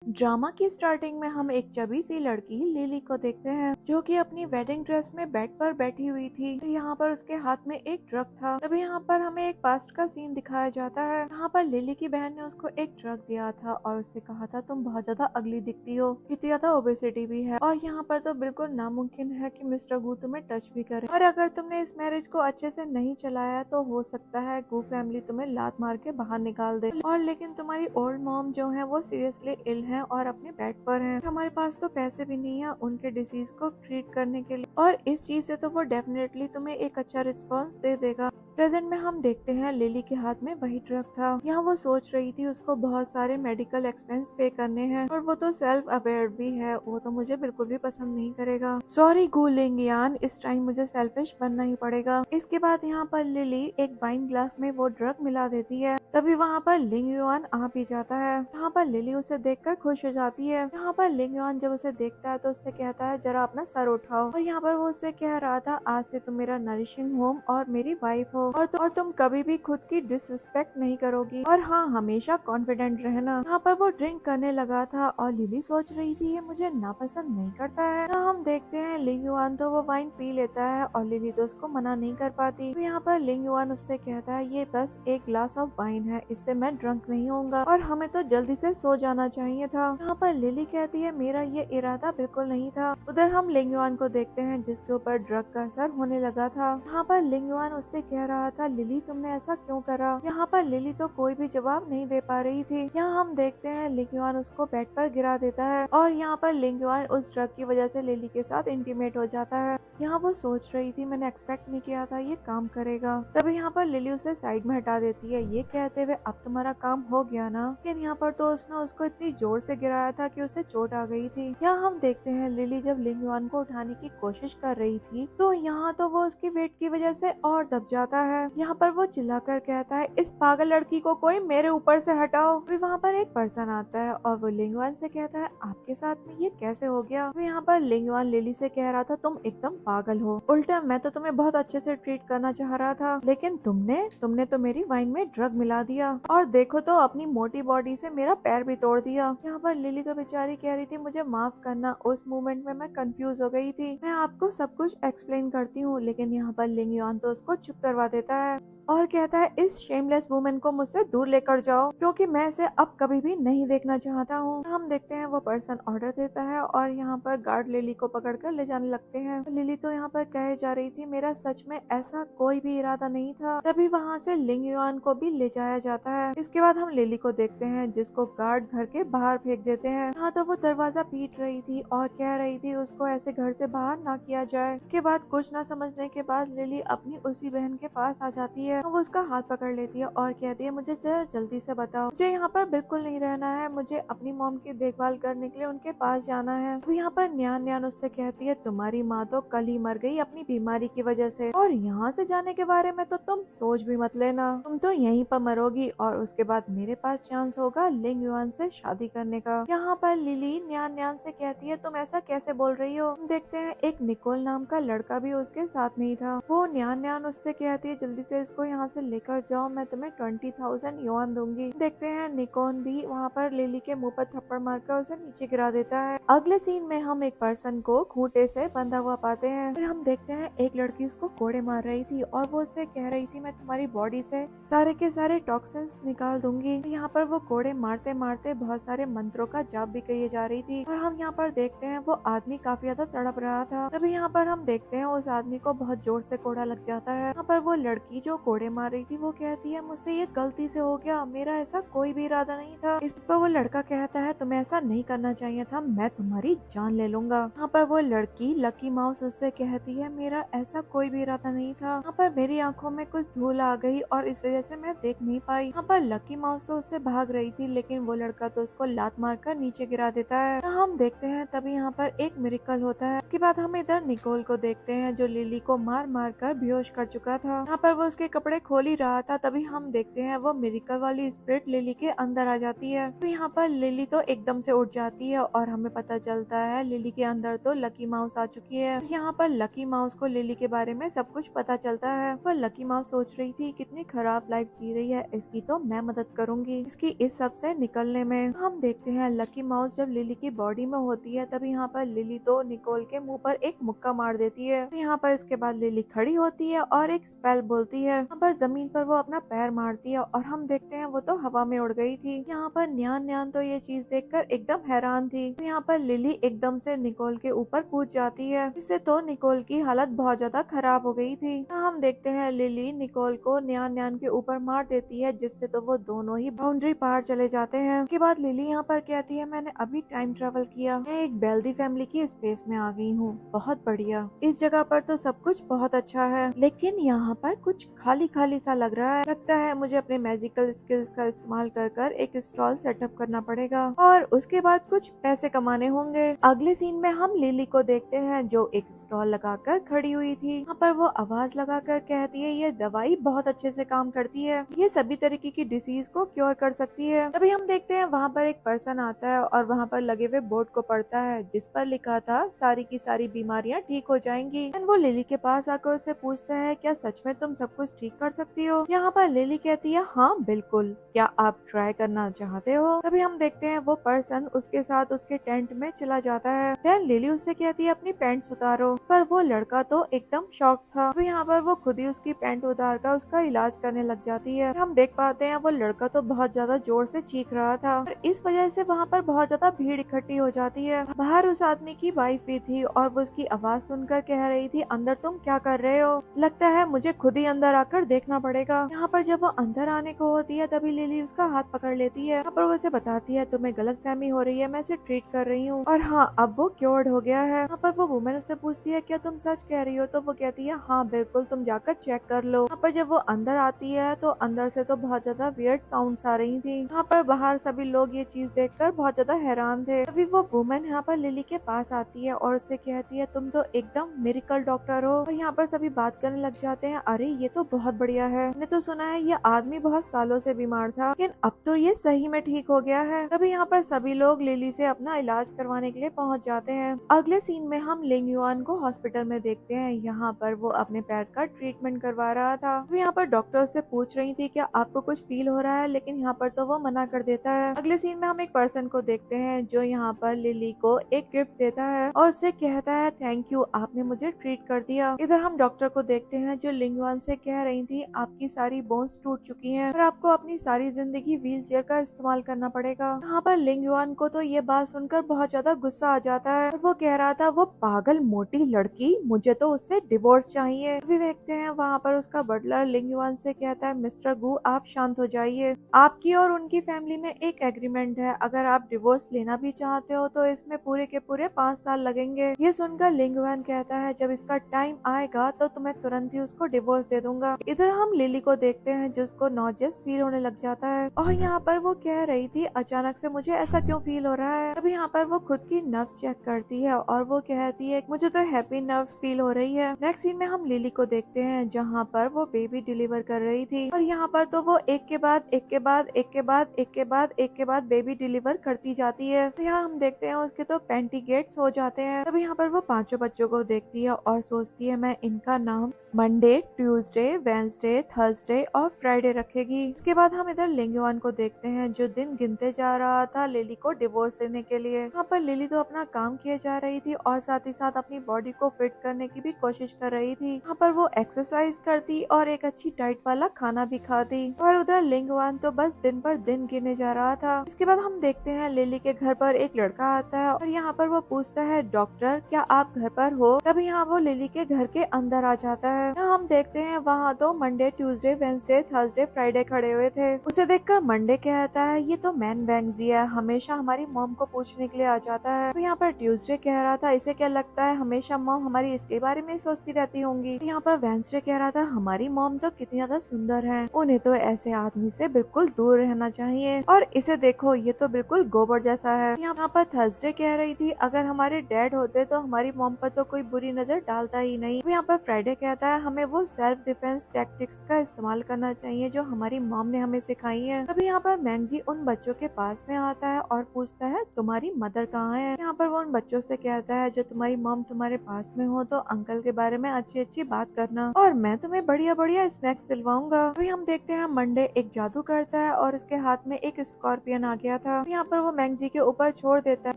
Drama की starting में हम एक चबी सी लड़की लिली को देखते हैं जो कि अपनी वेडिंग ड्रेस में बेड पर बैठी हुई थी। यहाँ पर उसके हाथ में एक ड्रग था। तभी यहाँ पर हमें एक पास्ट का सीन दिखाया जाता है। यहाँ पर लिली की बहन ने उसको एक ड्रग दिया था और उससे कहा था तुम बहुत ज्यादा अगली दिखती हो, इतनी ज्यादा ओबेसिटी भी है और यहाँ पर तो बिल्कुल नामुमकिन है कि मिस्टर गू तुम्हें टच भी करे और अगर तुमने इस मैरिज को अच्छे से नहीं चलाया तो हो सकता है गू फैमिली तुम्हें लात मार के बाहर निकाल दे। और लेकिन तुम्हारी ओल्ड मॉम जो है वो सीरियसली इल है और अपने बेड पर है। हमारे पास तो पैसे भी नहीं है उनके डिसीज को ट्रीट करने के लिए और इस चीज से तो वो डेफिनेटली तुम्हें एक अच्छा रिस्पॉन्स दे देगा। प्रेजेंट में हम देखते हैं लिली के हाथ में वही ड्रग था। यहाँ वो सोच रही थी उसको बहुत सारे मेडिकल एक्सपेंस पे करने हैं और वो तो सेल्फ अवेयर भी है, वो तो मुझे बिल्कुल भी पसंद नहीं करेगा। सॉरी गू लिंगियान, इस टाइम मुझे सेल्फिश बनना ही पड़ेगा। इसके बाद यहाँ पर लिली एक वाइन ग्लास में वो ड्रग मिला देती है। तभी वहाँ पर लिंग युआन आ भी जाता है। यहाँ पर लिली उसे देखकर खुश हो जाती है। यहाँ पर लिंग युआन जब उसे देखता है तो उससे कहता है जरा अपना सर उठाओ और यहाँ पर वो उससे कह रहा था आज से तुम मेरा नरिशिंग होम और मेरी वाइफ हो और तुम कभी भी खुद की डिसरिस्पेक्ट नहीं करोगी और हाँ हमेशा कॉन्फिडेंट रहना। यहाँ पर वो ड्रिंक करने लगा था और लिली सोच रही थी ये मुझे नापसंद नहीं करता है। यहाँ हम देखते हैं लिंग युआन तो वो वाइन पी लेता है और लिली तो उसको मना नहीं कर पाती। तो यहाँ पर लिंग युआन उससे कहता है ये बस एक ग्लास ऑफ वाइन है, इससे मैं ड्रंक नहीं होऊंगा और हमें तो जल्दी से सो जाना चाहिए था। यहाँ पर लिली कहती है मेरा ये इरादा बिल्कुल नहीं था। उधर हम लिंग युआन को देखते हैं जिसके ऊपर ड्रग का असर होने लगा था। यहाँ पर लिंग युआन उससे कह रहा था लिली तुमने ऐसा क्यों करा। यहाँ पर लिली तो कोई भी जवाब नहीं दे पा रही थी। यहाँ हम देखते हैं लिंग युआन उसको बेड पर गिरा देता है और यहाँ पर लिंग युआन उस ड्रग की वजह से लिली के साथ इंटीमेट हो जाता है। यहाँ वो सोच रही थी मैंने एक्सपेक्ट नहीं किया था ये काम करेगा। तभी यहाँ पर लिली उसे साइड में हटा देती है ये कहते हुए अब तुम्हारा काम हो गया ना। लेकिन यहाँ पर तो उसने उसको इतनी जोर से गिराया था कि उसे चोट आ गई थी। यहाँ हम देखते हैं लिली जब लिंग युआन को उठाने की कोशिश कर रही थी तो यहाँ तो वो उसकी वेट की वजह से और दब जाता है। यहाँ पर वो चिल्लाकर कहता है इस पागल लड़की को कोई मेरे ऊपर से हटाओ। फिर वहाँ पर एक पर्सन आता है और वो लिंग युआन से कहता है आपके साथ में ये कैसे हो गया। तो यहाँ पर लिंग युआन लिली से कह रहा था तुम एकदम पागल हो, उल्टा मैं तो तुम्हें बहुत अच्छे से ट्रीट करना चाह रहा था लेकिन तुमने तो मेरी वाइन में ड्रग मिला दिया और देखो तो अपनी मोटी बॉडी से मेरा पैर भी तोड़ दिया। यहाँ पर लिली तो बेचारी कह रही थी मुझे माफ करना, उस मोमेंट में मैं कंफ्यूज हो गई थी, मैं आपको सब कुछ एक्सप्लेन करती हूँ। लेकिन यहाँ पर लिंग युआन तो उसको चुप करवा देता है और कहता है इस शेमलेस वुमेन को मुझसे दूर लेकर जाओ क्योंकि मैं इसे अब कभी भी नहीं देखना चाहता हूँ। हम देखते हैं वो पर्सन ऑर्डर देता है और यहाँ पर गार्ड लिली को पकड़कर ले जाने लगते हैं। लिली तो यहाँ पर कहे जा रही थी मेरा सच में ऐसा कोई भी इरादा नहीं था। तभी वहाँ से लिंग युआन को भी ले जाया जाता है। इसके बाद हम लिली को देखते हैं जिसको गार्ड घर के बाहर फेंक देते हैं। यहाँ तो वो दरवाजा पीट रही थी और कह रही थी उसको ऐसे घर से बाहर ना किया जाए। इसके बाद कुछ ना समझने के बाद लिली अपनी उसी बहन के पास आ जाती है। वो उसका हाथ पकड़ लेती है और कहती है मुझे जरा जल्दी से बताओ, मुझे यहाँ पर बिल्कुल नहीं रहना है, मुझे अपनी मॉम की देखभाल करने के लिए उनके पास जाना है। तो यहाँ पर न्यान न्यान उससे कहती है तुम्हारी माँ तो कल ही मर गई अपनी बीमारी की वजह से और यहाँ से जाने के बारे में तो तुम सोच भी मत लेना, तुम तो यहीं पर मरोगी और उसके बाद मेरे पास चांस होगा लिंग युआन से शादी करने का। यहाँ पर लिली न्यान न्यान से कहती है तुम ऐसा कैसे बोल रही हो। हम देखते हैं एक निकोल नाम का लड़का भी उसके साथ में ही था। वो न्यान न्यान उससे कहती है जल्दी से इसको यहाँ से लेकर जाओ, मैं तुम्हें 20,000 युआन दूंगी। देखते हैं निकोन भी वहाँ पर लिली के मुंह पर थप्पड़ मारकर उसे नीचे गिरा देता है। अगले सीन में हम एक पर्सन को खूंटे से बंधा हुआ पाते हैं। फिर हम देखते हैं एक लड़की उसको कोड़े मार रही थी और वो उससे कह रही थी मैं तुम्हारी बॉडी से सारे के सारे टॉक्सिन्स निकाल दूंगी। यहाँ पर वो कोड़े मारते मारते बहुत सारे मंत्रों का जाप भी कही जा रही थी और हम यहाँ पर देखते हैं वो आदमी काफी ज्यादा तड़प रहा था। तभी यहाँ पर हम देखते हैं उस आदमी को बहुत जोर से कोड़ा लग जाता है। यहाँ पर वो लड़की जो कोड़े मार रही थी वो कहती है मुझसे ये गलती से हो गया, मेरा ऐसा कोई भी इरादा नहीं था। इस पर वो लड़का कहता है तुम्हें ऐसा नहीं करना चाहिए था, मैं तुम्हारी जान ले लूंगा। यहाँ पर वो लड़की लकी माउस उससे कहती है मेरा ऐसा कोई भी इरादा नहीं था, यहाँ पर मेरी आंखों में कुछ धूल आ गई और इस वजह से मैं देख नहीं पाई। यहाँ पर लकी माउस तो उससे भाग रही थी लेकिन वो लड़का तो उसको लात मारकर नीचे गिरा देता है। हम देखते हैं तभी यहाँ पर एक मिरेकल होता है। इसके बाद हम इधर निकोल को देखते हैं जो लिली को मार मार कर बेहोश कर चुका था। यहाँ पर वो उसके कपड़े खोल ही रहा था तभी हम देखते हैं वो मिरेकल वाली स्पिरिट लिली के अंदर आ जाती है। तो यहाँ पर लिली तो एकदम से उठ जाती है और हमें पता चलता है लिली के अंदर तो लकी माउस आ चुकी है। यहाँ पर लकी माउस को लिली के बारे में सब कुछ पता चलता है। पर लकी माउस सोच रही थी कितनी खराब लाइफ जी रही है, इसकी तो मैं मदद करूंगी इसकी इस सब से निकलने में। हम देखते हैं लकी माउस जब लिली की बॉडी में होती है तब यहाँ पर लिली तो निकोल के मुंह पर एक मुक्का मार देती है। तो यहाँ पर इसके बाद लिली खड़ी होती है और एक स्पेल बोलती है। यहाँ पर जमीन पर वो अपना पैर मारती है और हम देखते हैं वो तो हवा में उड़ गई थी। यहाँ पर न्यान न्यान तो ये चीज देखकर एकदम हैरान थी। तो यहाँ पर लिली एकदम से निकोल के ऊपर कूद जाती है, इससे तो निकोल की हालत बहुत ज्यादा खराब हो गई थी। हम देखते हैं लिली निकोल को न्यान न्यान के ऊपर मार देती है, जिससे तो वो दोनों ही बाउंड्री पार चले जाते हैं। उसके बाद लिली यहाँ पर कहती है मैंने अभी टाइम ट्रेवल किया, मैं एक बेल्दी फैमिली की स्पेस में आ गई हूँ, बहुत बढ़िया। इस जगह पर तो सब कुछ बहुत अच्छा है, लेकिन यहाँ पर कुछ खाली खाली सा लग रहा है। लगता है मुझे अपने मैजिकल स्किल्स का इस्तेमाल कर एक स्टॉल सेटअप करना पड़ेगा और उसके बाद कुछ पैसे कमाने होंगे। अगले सीन में हम लिली को देखते हैं जो एक स्टॉल लगाकर खड़ी हुई थी। यहाँ पर वो आवाज लगाकर कहती है ये दवाई बहुत अच्छे से काम करती है, ये सभी तरीके की डिसीज को क्योर कर सकती है। तभी हम देखते हैं वहाँ पर एक पर्सन आता है और वहाँ पर लगे हुए बोर्ड को पढ़ता है जिस पर लिखा था सारी की सारी बीमारियाँ ठीक हो जाएंगी। वो लिली के पास आकर उससे पूछता है क्या सच में तुम सब कुछ ठीक कर सकती हो। यहाँ पर लिली कहती है हाँ बिल्कुल, क्या आप ट्राई करना चाहते हो। तभी हम देखते हैं वो पर्सन उसके साथ उसके टेंट में चला जाता है। फिर लिली उससे कहती है अपनी पैंट्स उतारो, पर वो लड़का तो एकदम शॉक था। तो यहाँ पर वो खुद ही उसकी पैंट उतार कर उसका इलाज करने लग जाती है। हम देख पाते हैं वो लड़का तो बहुत ज्यादा जोर से चीख रहा था और इस वजह से वहाँ पर बहुत ज्यादा भीड़ इकट्ठी हो जाती है। बाहर उस आदमी की वाइफ भी थी और वो उसकी आवाज सुनकर कह रही थी अंदर तुम क्या कर रहे हो, लगता है मुझे खुद ही अंदर आकर देखना पड़ेगा। यहाँ पर जब वो अंदर आने को होती है तभी लिली उसका हाथ पकड़ लेती है। यहाँ पर वो उसे बताती है तुम्हें गलतफहमी हो रही है, मैं इसे ट्रीट कर रही हूँ और हाँ अब वो क्योर्ड हो गया है। यहाँ पर वो वुमेन उससे पूछती है क्या तुम सच कह रही हो, तो वो कहती है हाँ बिल्कुल, तुम जाकर चेक कर लो। यहाँ पर जब वो अंदर आती है तो अंदर से तो बहुत ज्यादा वियर्ड साउंड्स आ रही थी। यहाँ पर बाहर सभी लोग ये चीज देखकर बहुत ज्यादा हैरान थे। तभी वो वुमेन यहाँ पर लिली के पास आती है और उसे कहती है तुम तो एकदम मिरेकल डॉक्टर हो। और यहाँ पर सभी बात करने लग जाते हैं अरे ये तो बहुत बढ़िया है, मैंने तो सुना है ये आदमी बहुत सालों से बीमार था लेकिन अब तो ये सही में ठीक हो गया है। तभी यहाँ पर सभी लोग लिली से अपना इलाज करवाने के लिए पहुँच जाते हैं। अगले सीन में हम लिंग युआन को हॉस्पिटल में देखते हैं। यहाँ पर वो अपने पैर का ट्रीटमेंट करवा रहा था। तो यहाँ पर डॉक्टर से पूछ रही थी क्या आपको कुछ फील हो रहा है, लेकिन यहाँ पर तो वो मना कर देता है। अगले सीन में हम एक पर्सन को देखते हैं जो यहाँ पर लिली को एक गिफ्ट देता है और उससे कहता है थैंक यू, आपने मुझे ट्रीट कर दिया। इधर हम डॉक्टर को देखते हैं जो लिंग युआन से कह रही थी आपकी सारी बोन्स टूट चुकी हैं और आपको अपनी सारी जिंदगी व्हील चेयर का इस्तेमाल करना पड़ेगा। यहाँ पर लिंग युआन को तो ये बात सुनकर बहुत ज्यादा गुस्सा आ जाता है और वो कह रहा था वो पागल मोटी लड़की, मुझे तो उससे डिवोर्स चाहिए। अभी देखते हैं वहाँ पर उसका बटलर लिंग युआन से कहता है मिस्टर गू आप शांत हो जाइए, आपकी और उनकी फैमिली में एक एग्रीमेंट है, अगर आप डिवोर्स लेना भी चाहते हो तो इसमें पूरे के पूरे 5 साल लगेंगे। ये सुनकर लिंग युआन कहता है जब इसका टाइम आएगा तो तुम्हें तुरंत ही उसको डिवोर्स दे दूंगा। इधर हम लिली को देखते हैं जिसको नॉजियस फील होने लग जाता है और यहाँ पर वो कह रही थी अचानक से मुझे ऐसा क्यों फील हो रहा है। अभी यहाँ पर वो खुद की नर्व्स चेक करती है और वो कहती है मुझे तो हैप्पी नर्व्स फील हो रही है। नेक्स्ट सीन में हम लिली को देखते हैं जहाँ पर वो बेबी डिलीवर कर रही थी और यहाँ पर तो वो एक के बाद एक के बाद एक के बाद एक के बाद एक के बाद बेबी डिलीवर करती जाती है। तो यहाँ हम देखते हैं उसके तो पेंटिगेट्स हो जाते हैं। तब यहाँ पर वो 5 बच्चों को देखती है और सोचती है मैं इनका नाम मंडे, ट्यूसडे, वेंसडे, थर्सडे और फ्राइडे रखेगी। इसके बाद हम इधर लिंग युआन को देखते हैं जो दिन गिनते जा रहा था लिली को डिवोर्स देने के लिए। यहाँ पर लिली तो अपना काम किए जा रही थी और साथ ही साथ अपनी बॉडी को फिट करने की भी कोशिश कर रही थी। यहाँ पर वो एक्सरसाइज करती और एक अच्छी डाइट वाला खाना भी खाती और उधर लिंग युआन तो बस दिन पर दिन गिने जा रहा था। इसके बाद हम देखते हैं लिली के घर पर एक लड़का आता है और यहाँ पर वो पूछता है डॉक्टर क्या आप घर पर हो। तभी यहाँ वो लिली के घर के अंदर आ जाता है। यहाँ हम देखते हैं वहाँ तो Monday, Tuesday, Wednesday, Thursday, Friday खड़े हुए थे। उसे देखकर मंडे कहता है ये तो मैन बैंगजी है, हमेशा हमारी मॉम को पूछने के लिए आ जाता है। तो यहाँ पर ट्यूसडे कह रहा था इसे क्या लगता है हमेशा मॉम हमारी इसके बारे में सोचती रहती होंगी। तो यहाँ पर वेंसडे कह रहा था हमारी मॉम तो कितनी ज्यादा सुंदर है, उन्हें तो ऐसे आदमी से बिल्कुल दूर रहना चाहिए और इसे देखो ये तो बिल्कुल गोबर जैसा है। यहाँ पर थर्सडे कह रही थी अगर हमारे डैड होते तो हमारी मॉम पर तो कोई बुरी नजर डालता ही नहीं। यहाँ पर फ्राइडे कहता है हमें वो सेल्फ डिफेंस टैक्टिक्स का इस्तेमाल करना चाहिए जो हमारी मॉम ने हमें सिखाई है। तभी यहाँ पर मैंगजी उन बच्चों के पास में आता है और पूछता है तुम्हारी मदर कहाँ है। यहाँ पर वो उन बच्चों से कहता है जो तुम्हारी मॉम तुम्हारे पास में हो तो अंकल के बारे में अच्छी अच्छी बात करना और मैं तुम्हें बढ़िया बढ़िया स्नैक्स दिलवाऊंगा। अभी हम देखते हैं मंडे एक जादू करता है और उसके हाथ में एक स्कॉर्पियन आ गया था। यहाँ पर वो मैंगजी के ऊपर छोड़ देता है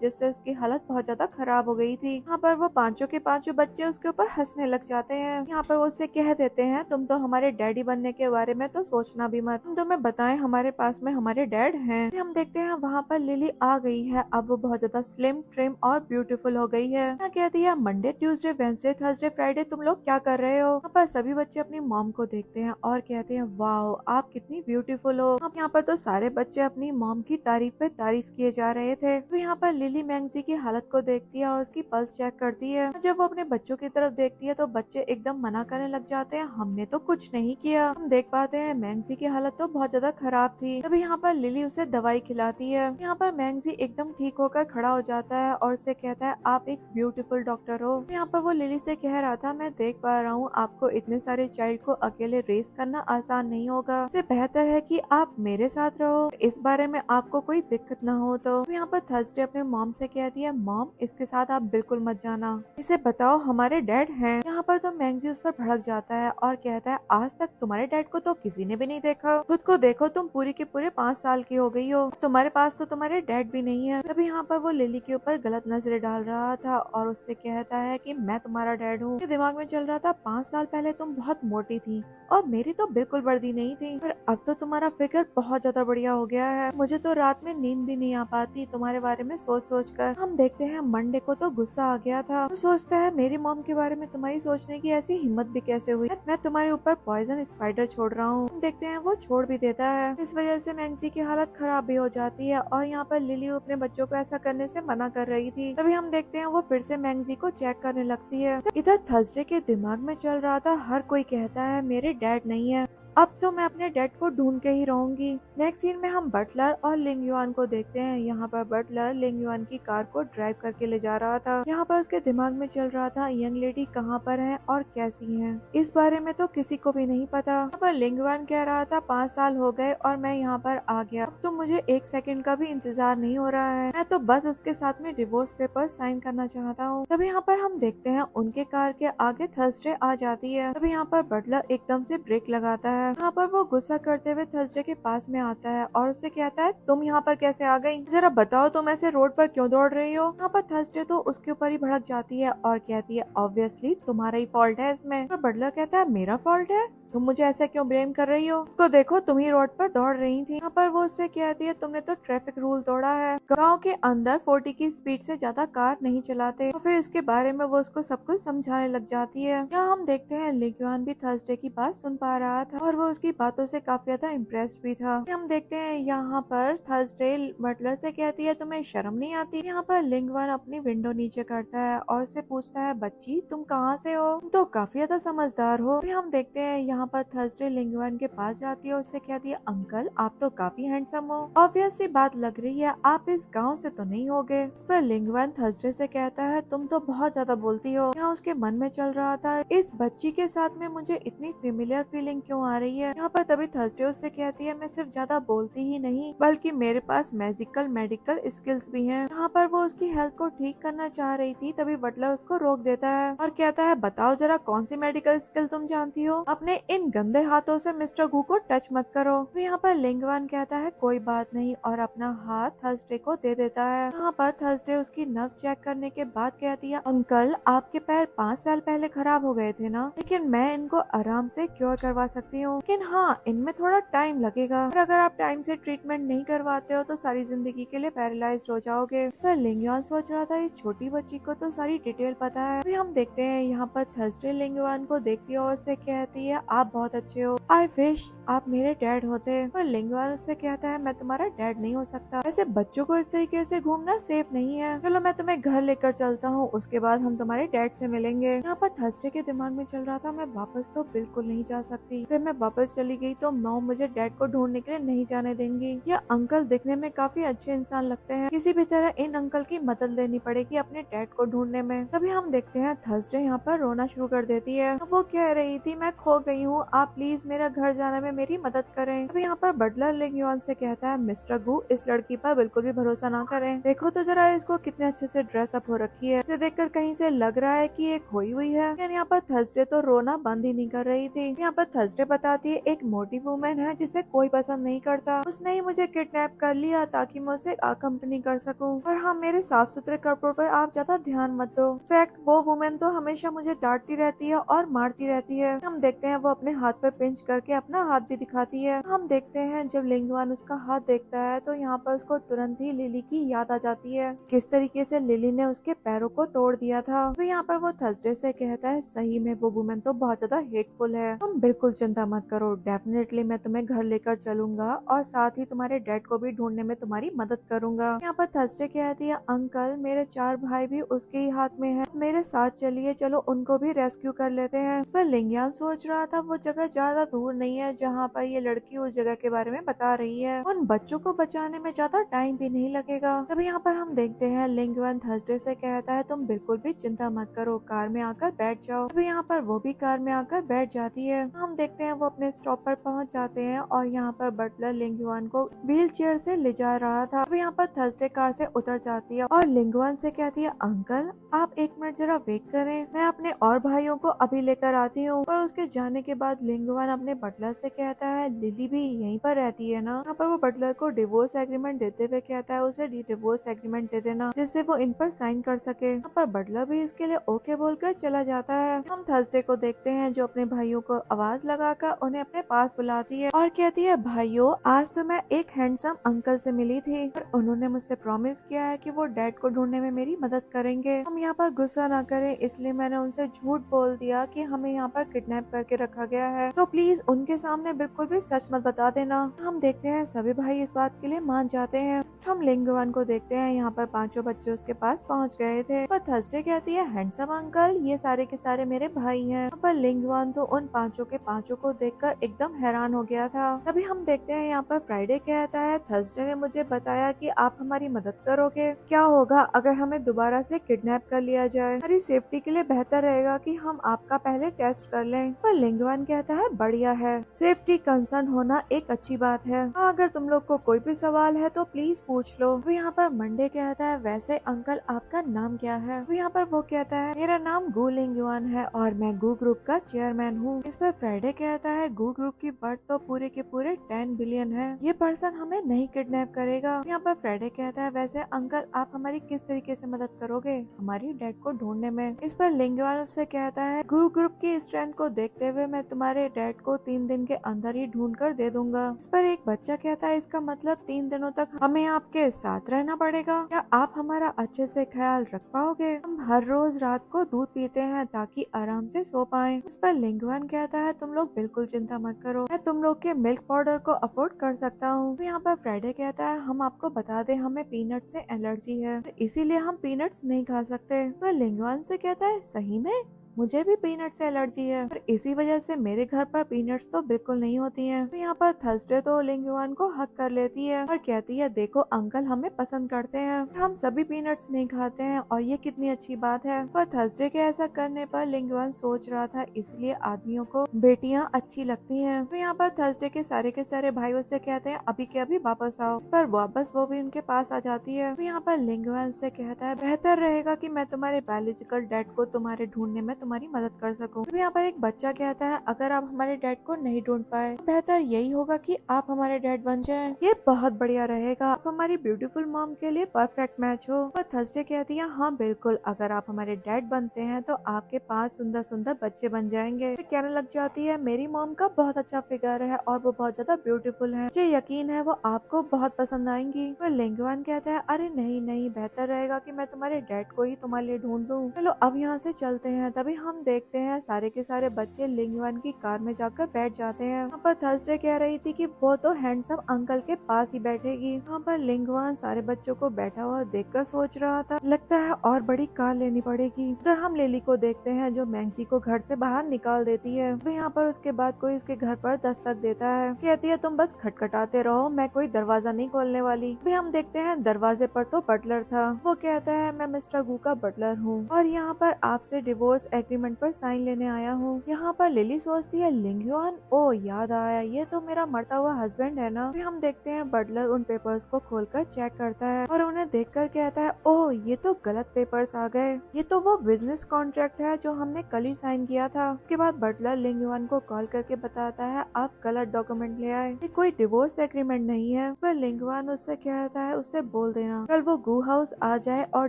जिससे उसकी हालत बहुत ज्यादा खराब हो गई थी। यहाँ पर वो पांचों के पांचों बच्चे उसके ऊपर हंसने लग जाते हैं। यहाँ पर वो उससे कह देते हैं तुम तो हमारे डैडी बनने के बारे में तो सोचना भी मत, हम तुम्हें बताएं हमारे पास में हमारे डैड हैं। फिर हम देखते हैं वहाँ पर लिली आ गई है। अब वो बहुत ज्यादा स्लिम ट्रिम और ब्यूटीफुल हो गई है। यहाँ कहती है Monday Tuesday Wednesday Thursday Friday तुम लोग क्या कर रहे हो। यहाँ पर सभी बच्चे अपनी मॉम को देखते हैं और कहते हैं वाओ आप कितनी ब्यूटीफुल हो। अब यहाँ पर तो सारे बच्चे अपनी मॉम की तारीफ पे तारीफ किए जा रहे थे। तो यहाँ पर लिली मैंगजी की हालत को देखती है और उसकी पल्स चेक करती है। जब वो अपने बच्चों की तरफ देखती है तो बच्चे एकदम मना करने लग जाते हैं हमने तो कुछ नहीं किया। हम देख पाते हैं मैंगजी की हालत तो बहुत ज्यादा खराब थी। तभी यहाँ पर लिली उसे दवाई खिलाती है। यहाँ पर मैंगजी एकदम ठीक होकर खड़ा हो जाता है और उसे कहता है आप एक ब्यूटीफुल डॉक्टर हो। यहाँ पर वो लिली से कह रहा था मैं देख पा रहा हूँ आपको इतने सारे चाइल्ड को अकेले रेस करना आसान नहीं होगा, इससे बेहतर है कि आप मेरे साथ रहो, इस बारे में आपको कोई दिक्कत ना हो। तो यहाँ पर थर्सडे अपने मॉम से कहती है मॉम इसके साथ आप बिल्कुल मत जाना, इसे बताओ हमारे डैड हैं। यहाँ पर तो मैंगजी उस पर भड़क जाता है और कहता है आज तक तुम्हारे डैड को तो किसी ने भी नहीं देखा, खुद को देखो तुम पूरी के पूरे 5 साल की हो गई हो, तुम्हारे पास तो तुम्हारे डैड भी नहीं है। तभी यहाँ पर वो लिली के ऊपर गलत नजरें डाल रहा था और उससे कहता है कि मैं तुम्हारा डैड हूँ। दिमाग में चल रहा था 5 साल पहले तुम बहुत मोटी थी और मेरी तो बिल्कुल वर्दी नहीं थी, पर अब तो तुम्हारा फिगर बहुत ज्यादा बढ़िया हो गया है, मुझे तो रात में नींद भी नहीं आ पाती तुम्हारे बारे में सोच सोच कर। हम देखते हैं मंडे को तो गुस्सा आ गया था, वो सोचता है मेरी मॉम के बारे में तुम्हारी सोचने की ऐसी हिम्मत भी कैसे हुई, मैं तुम्हारे ऊपर पॉइजन स्पाइडर छोड़ रहा हूँ। देखते हैं वो छोड़ भी देता है। इस वजह से मैंगजी की हालत खराब भी हो जाती है और यहाँ पर लिली अपने बच्चों को ऐसा करने से मना कर रही थी। तभी हम देखते हैं वो फिर से मैंगजी को चेक करने लगती है। इधर थर्सडे के दिमाग में चल रहा था हर कोई कहता है मेरे डैड नहीं है, अब तो मैं अपने डैड को ढूंढ के ही रहूंगी। नेक्स्ट सीन में हम बटलर और लिंग युआन को देखते हैं। यहाँ पर बटलर लिंग युआन की कार को ड्राइव करके ले जा रहा था। यहाँ पर उसके दिमाग में चल रहा था यंग लेडी कहाँ पर है और कैसी है, इस बारे में तो किसी को भी नहीं पता। यहाँ पर लिंग युआन कह रहा था 5 साल हो गए और मैं यहाँ पर आ गया, अब तो मुझे 1 सेकंड का भी इंतजार नहीं हो रहा है, मैं तो बस उसके साथ में डिवोर्स पेपर साइन करना चाहता हूँ। तभी यहाँ पर हम देखते हैं उनके कार के आगे थर्सडे आ जाती है। तभी यहाँ पर बटलर एकदम से ब्रेक लगाता है। यहाँ पर वो गुस्सा करते हुए थर्सडे के पास में आता है और उससे कहता है तुम यहाँ पर कैसे आ गई, जरा बताओ तुम ऐसे रोड पर क्यों दौड़ रही हो। यहाँ पर थर्सडे तो उसके ऊपर ही भड़क जाती है और कहती है ऑब्वियसली तुम्हारा ही फॉल्ट है इसमें। पर बटलर कहता है मेरा फॉल्ट है, तुम मुझे ऐसा क्यों ब्लेम कर रही हो, तो देखो तुम ही रोड पर दौड़ रही थी। यहाँ पर वो उससे कहती है तुमने तो ट्रैफिक रूल तोड़ा है, गांव के अंदर 40 की स्पीड से ज्यादा कार नहीं चलाते। और फिर इसके बारे में वो उसको सब कुछ समझाने लग जाती है। यहाँ हम देखते हैं लिंग युआन भी थर्सडे की बात सुन पा रहा था और वो उसकी बातों से काफी ज्यादा इम्प्रेस्ड भी था। हम देखते हैं यहाँ पर थर्सडे बटलर से कहती है तुम्हें शर्म नहीं आती। यहाँ पर लिंग युआन अपनी विंडो नीचे करता है और उससे पूछता है बच्ची तुम कहाँ से हो, तुम तो काफी ज्यादा समझदार हो। फिर हम देखते हैं यहाँ पर थर्सडे लिंग युआन के पास जाती है और उससे कहती है अंकल आप तो काफी हैंडसम हो, ऑब्वियस सी बात लग रही है आप इस गांव से तो नहीं होगे। इस पर लिंग युआन थर्सडे से कहता है तुम तो बहुत ज्यादा बोलती हो। यहाँ उसके मन में चल रहा था इस बच्ची के साथ में मुझे इतनी फेमिलियर फीलिंग क्यों आ रही है। यहाँ पर तभी थर्सडे उससे कहती है मैं सिर्फ ज्यादा बोलती ही नहीं बल्कि मेरे पास मैजिकल मेडिकल स्किल्स भी हैं। यहाँ पर वो उसकी हेल्थ को ठीक करना चाह रही थी तभी बटलर उसको रोक देता है और कहता है बताओ जरा कौन सी मेडिकल स्किल तुम जानती हो, अपने इन गंदे हाथों से मिस्टर गू को टच मत करो। तो यहाँ पर लिंग युआन कहता है कोई बात नहीं और अपना हाथ थर्सडे को दे देता है। यहाँ पर थर्सडे उसकी नब्ज चेक करने के बाद कहती है अंकल आपके पैर 5 साल पहले खराब हो गए थे ना, लेकिन मैं इनको आराम से क्योर करवा सकती हूँ, लेकिन हाँ इनमें थोड़ा टाइम लगेगा और अगर आप टाइम से ट्रीटमेंट नहीं करवाते हो तो सारी जिंदगी के लिए पैरालाइज हो जाओगे। इस पर लिंग युआन सोच रहा था इस छोटी बच्ची को तो सारी डिटेल पता है। अभी हम देखते हैं यहाँ पर थर्सडे लिंग युआन को देखती है और उससे कहती है आप बहुत अच्छे हो, आई विश आप मेरे डैड होते। पर लिंगवान उससे कहता है मैं तुम्हारा डैड नहीं हो सकता, ऐसे बच्चों को इस तरीके से घूमना सेफ नहीं है, चलो मैं तुम्हें घर लेकर चलता हूँ, उसके बाद हम तुम्हारे डैड से मिलेंगे। यहाँ पर थर्सडे के दिमाग में चल रहा था मैं वापस तो बिल्कुल नहीं जा सकती, फिर मैं वापस चली गई तो मॉम मुझे डैड को ढूंढने के लिए नहीं जाने देंगी। यह अंकल दिखने में काफी अच्छे इंसान लगते हैं, किसी भी तरह इन अंकल की मदद लेनी पड़ेगी अपने डैड को ढूंढने में। तभी हम देखते हैं थर्सडे यहाँ पर रोना शुरू कर देती है। वो कह रही थी मैं खो गई हूँ, आप प्लीज मेरा घर जाने में मेरी मदद करें। तभी यहाँ पर बटलर लिंगयुआन से कहता है मिस्टर गु, इस लड़की पर बिल्कुल भी भरोसा ना करें, देखो तो जरा इसको कितने अच्छे से ड्रेस अप हो रखी है, इसे देखकर कहीं से लग रहा है कि ये खोई हुई है। लेकिन यहाँ पर थर्सडे तो रोना बंद ही नहीं कर रही थी। यहाँ पर थर्सडे बताती है एक मोटी वुमेन है जिसे कोई पसंद नहीं करता, उसने ही मुझे किडनैप कर लिया ताकि मैं उसे अकम्पनी कर सकूं। और हाँ, मेरे साफ सुथरे कपड़ों पर आप ज्यादा ध्यान मत दो। फैक्ट वो वुमेन तो हमेशा मुझे डांटती रहती है और मारती रहती है। हम देखते हैं वो अपने हाथ पे पिंच करके अपना हाथ भी दिखाती है। हम देखते हैं जब लिंगवान उसका हाथ देखता है तो यहाँ पर उसको तुरंत ही लिली की याद आ जाती है, किस तरीके से लिली ने उसके पैरों को तोड़ दिया था। तो यहाँ पर वो थर्सडे से कहता है सही में वो वुमेन तो बहुत ज्यादा हेटफुल है, तुम बिल्कुल चिंता मत करो, डेफिनेटली मैं तुम्हें घर लेकर चलूंगा और साथ ही तुम्हारे डैड को भी ढूंढने में तुम्हारी मदद करूंगा। यहाँ पर थर्सडे कहती है अंकल मेरे 4 भाई भी उसके ही हाथ में है, मेरे साथ चलिए, चलो उनको भी रेस्क्यू कर लेते हैं। इस पर लिंगयान सोच रहा था वो जगह ज्यादा दूर नहीं है जहाँ पर ये लड़की उस जगह के बारे में बता रही है, उन बच्चों को बचाने में ज्यादा टाइम भी नहीं लगेगा। तभी यहाँ पर हम देखते हैं लिंगयान थर्सडे से कहता है तुम बिल्कुल भी चिंता मत करो, कार में आकर बैठ जाओ। तभी यहाँ पर वो भी कार में आकर बैठ जाती है। हम देखते हैं वो अपने स्टॉप पर पहुँच जाते हैं और यहाँ पर बटलर लिंगयान को व्हील चेयर से ले जा रहा था। अब यहाँ पर थर्सडे कार से उतर जाती है और लिंगवान से कहती है अंकल आप 1 मिनट जरा वेट करें, मैं अपने और भाइयों को अभी लेकर आती हूँ। पर उसके जाने के बाद लिंगवान अपने बटलर से कहता है लिली भी यहीं पर रहती है ना। यहाँ पर वो बटलर को डिवोर्स एग्रीमेंट देते हुए कहता है उसे डिवोर्स एग्रीमेंट दे देना जिससे वो इन पर साइन कर सके। यहाँ पर बटलर भी इसके लिए ओके बोलकर चला जाता है। हम थर्सडे को देखते हैं जो अपने भाइयों को आवाज लगाकर उन्हें अपने पास बुलाती है और कहती है भाइयों आज तो मैं एक हैंडसम अंकल से मिली थी और उन्होंने मुझसे प्रॉमिस किया है कि वो डैड को ढूंढने में मेरी मदद करेंगे। हम यहाँ पर गुस्सा ना करें इसलिए मैंने उनसे झूठ बोल दिया कि हमें यहाँ पर किडनैप करके रखा गया है, तो प्लीज उनके सामने बिल्कुल भी सच मत बता देना। हम देखते हैं सभी भाई इस बात के लिए मान जाते हैं। हम लिंगवान को देखते हैं यहाँ पर 5 बच्चे उसके पास पहुँच गए थे। पर थर्सडे कहती है हैंडसम अंकल ये सारे के सारे मेरे भाई हैं। पर लिंगवान तो उन 5 के 5 को देखकर एकदम हैरान हो गया था। तभी हम देखते हैं यहाँ पर फ्राइडे कहता है थर्सडे ने मुझे बताया कि आप हमारी मदद करोगे, क्या होगा अगर हमें दोबारा से किडनैप कर लिया जाए, हमारी सेफ्टी के लिए बेहतर रहेगा कि हम आपका पहले टेस्ट कर लें। पर लिंगवान कहता है बढ़िया है, सेफ्टी कंसर्न होना एक अच्छी बात है। हाँ, अगर तुम लोग को कोई भी सवाल है तो प्लीज पूछ लो। तो यहाँ पर मंडे कहता है वैसे अंकल आपका नाम क्या है। तो यहाँ पर वो कहता है मेरा नाम गु लिंगवान है और मैं गु ग्रुप का चेयरमैन हूँ। इस पर फ्राइडे कहता है गु ग्रुप की वर्थ तो पूरे के पूरे 10 बिलियन है, ये पर्सन हमें नहीं किडनैप करेगा। यहाँ पर फ्राइडे कहता है वैसे अंकल आप हमारी किस तरीके से मदद करोगे हमारी डैड को ढूंढने में। इस पर लिंगवान उससे कहता है गु ग्रुप की स्ट्रेंथ को देखते हुए मैं तुम्हारे डैड को 3 दिन के अंदर ही ढूंढ कर दे दूंगा। इस पर एक बच्चा कहता है इसका मतलब 3 दिनों तक हमें आपके साथ रहना पड़ेगा, क्या आप हमारा अच्छे से ख्याल रख पाओगे। हम हर रोज रात को दूध पीते हैं ताकि आराम से सो पाए। इस पर लिंगवान कहता है तुम लोग बिल्कुल चिंता मत करो, मैं तुम लोग के मिल्क पाउडर को अफोर्ड कर सकता हूँ। तो यहाँ पर फ्राइडे कहता है हम आपको बता दें हमें पीनट से एलर्जी है इसीलिए हम पीनट्स नहीं खा सकते। तो लिंगवान से कहता है सही में मुझे भी पीनट से एलर्जी है और इसी वजह से मेरे घर पर पीनट्स तो बिल्कुल नहीं होती हैं। तो यहाँ पर थर्सडे तो लिंगवान को हक कर लेती है और कहती है देखो अंकल हमें पसंद करते हैं, हम सभी पीनट्स नहीं खाते हैं और ये कितनी अच्छी बात है। पर थर्सडे के ऐसा करने पर लिंगवान सोच रहा था इसलिए आदमियों को बेटियां अच्छी लगती हैं। तो यहाँ पर थर्सडे के सारे भाई उससे कहते हैं अभी के अभी वापस आओ। इस पर वापस वो भी उनके पास आ जाती है। तो यहाँ पर लिंगवान से कहता है बेहतर रहेगा कि मैं तुम्हारे बायोलॉजिकल डैड को तुम्हारे ढूंढने में तुम्हारी मदद कर सकूं। तो यहाँ पर एक बच्चा कहता है अगर आप हमारे डैड को नहीं ढूंढ पाए तो बेहतर यही होगा कि आप हमारे डैड बन जाएं, ये बहुत बढ़िया रहेगा, आप हमारी ब्यूटीफुल मॉम के लिए परफेक्ट मैच हो। और थर्सडे कहती है हाँ बिल्कुल, अगर आप हमारे डैड बनते हैं तो आपके 5 सुंदर सुंदर बच्चे बन जाएंगे। फिर कहने लग जाती है मेरी मॉम का बहुत अच्छा फिगर है और वो बहुत ज्यादा ब्यूटीफुल है, मुझे यकीन है वो आपको बहुत पसंद आएंगी। तो लिंगवान कहता है अरे नहीं नहीं, बेहतर रहेगा कि मैं तुम्हारे डैड को ही तुम्हारे लिए ढूंढ दूं, चलो अब यहाँ से चलते हैं। तभी तभी हम देखते हैं सारे के सारे बच्चे लिंगवान की कार में जाकर बैठ जाते हैं। यहाँ पर थर्सडे कह रही थी कि वो तो हैंडसम अंकल के पास ही बैठेगी। यहाँ पर लिंगवान सारे बच्चों को बैठा हुआ देखकर सोच रहा था, लगता है और बड़ी कार लेनी पड़ेगी। उधर हम लिली को देखते हैं जो मैंगजी को घर से बाहर निकाल देती है। तो यहाँ पर उसके बाद कोई इसके घर पर दस्तक देता है, कहती है तुम बस खटखटाते रहो, मैं कोई दरवाजा नहीं खोलने वाली। भी हम देखते हैं दरवाजे पर तो बटलर था। वो कहता है मैं मिस्टर गू का बटलर हूँ और यहाँ पर आपसे डिवोर्स एग्रीमेंट पर साइन लेने आया हूँ। यहाँ पर लिली सोचती है लिंगयुआन, ओ याद आया, ये तो मेरा मरता हुआ हस्बैंड है ना। फिर हम देखते हैं बटलर उन पेपर्स को खोलकर चेक करता है और उन्हें देखकर कहता है, ओह ये तो गलत पेपर्स आ गए, ये तो वो बिजनेस कॉन्ट्रैक्ट है जो हमने कल ही साइन किया था। उसके बाद बटलर लिंगयुआन को कॉल करके बताता है आप गलत डॉक्यूमेंट ले आए, ये कोई डिवोर्स एग्रीमेंट नहीं है। पर लिंगयुआन उससे कहता है उससे बोल देना कल वो गू हाउस आ जाए और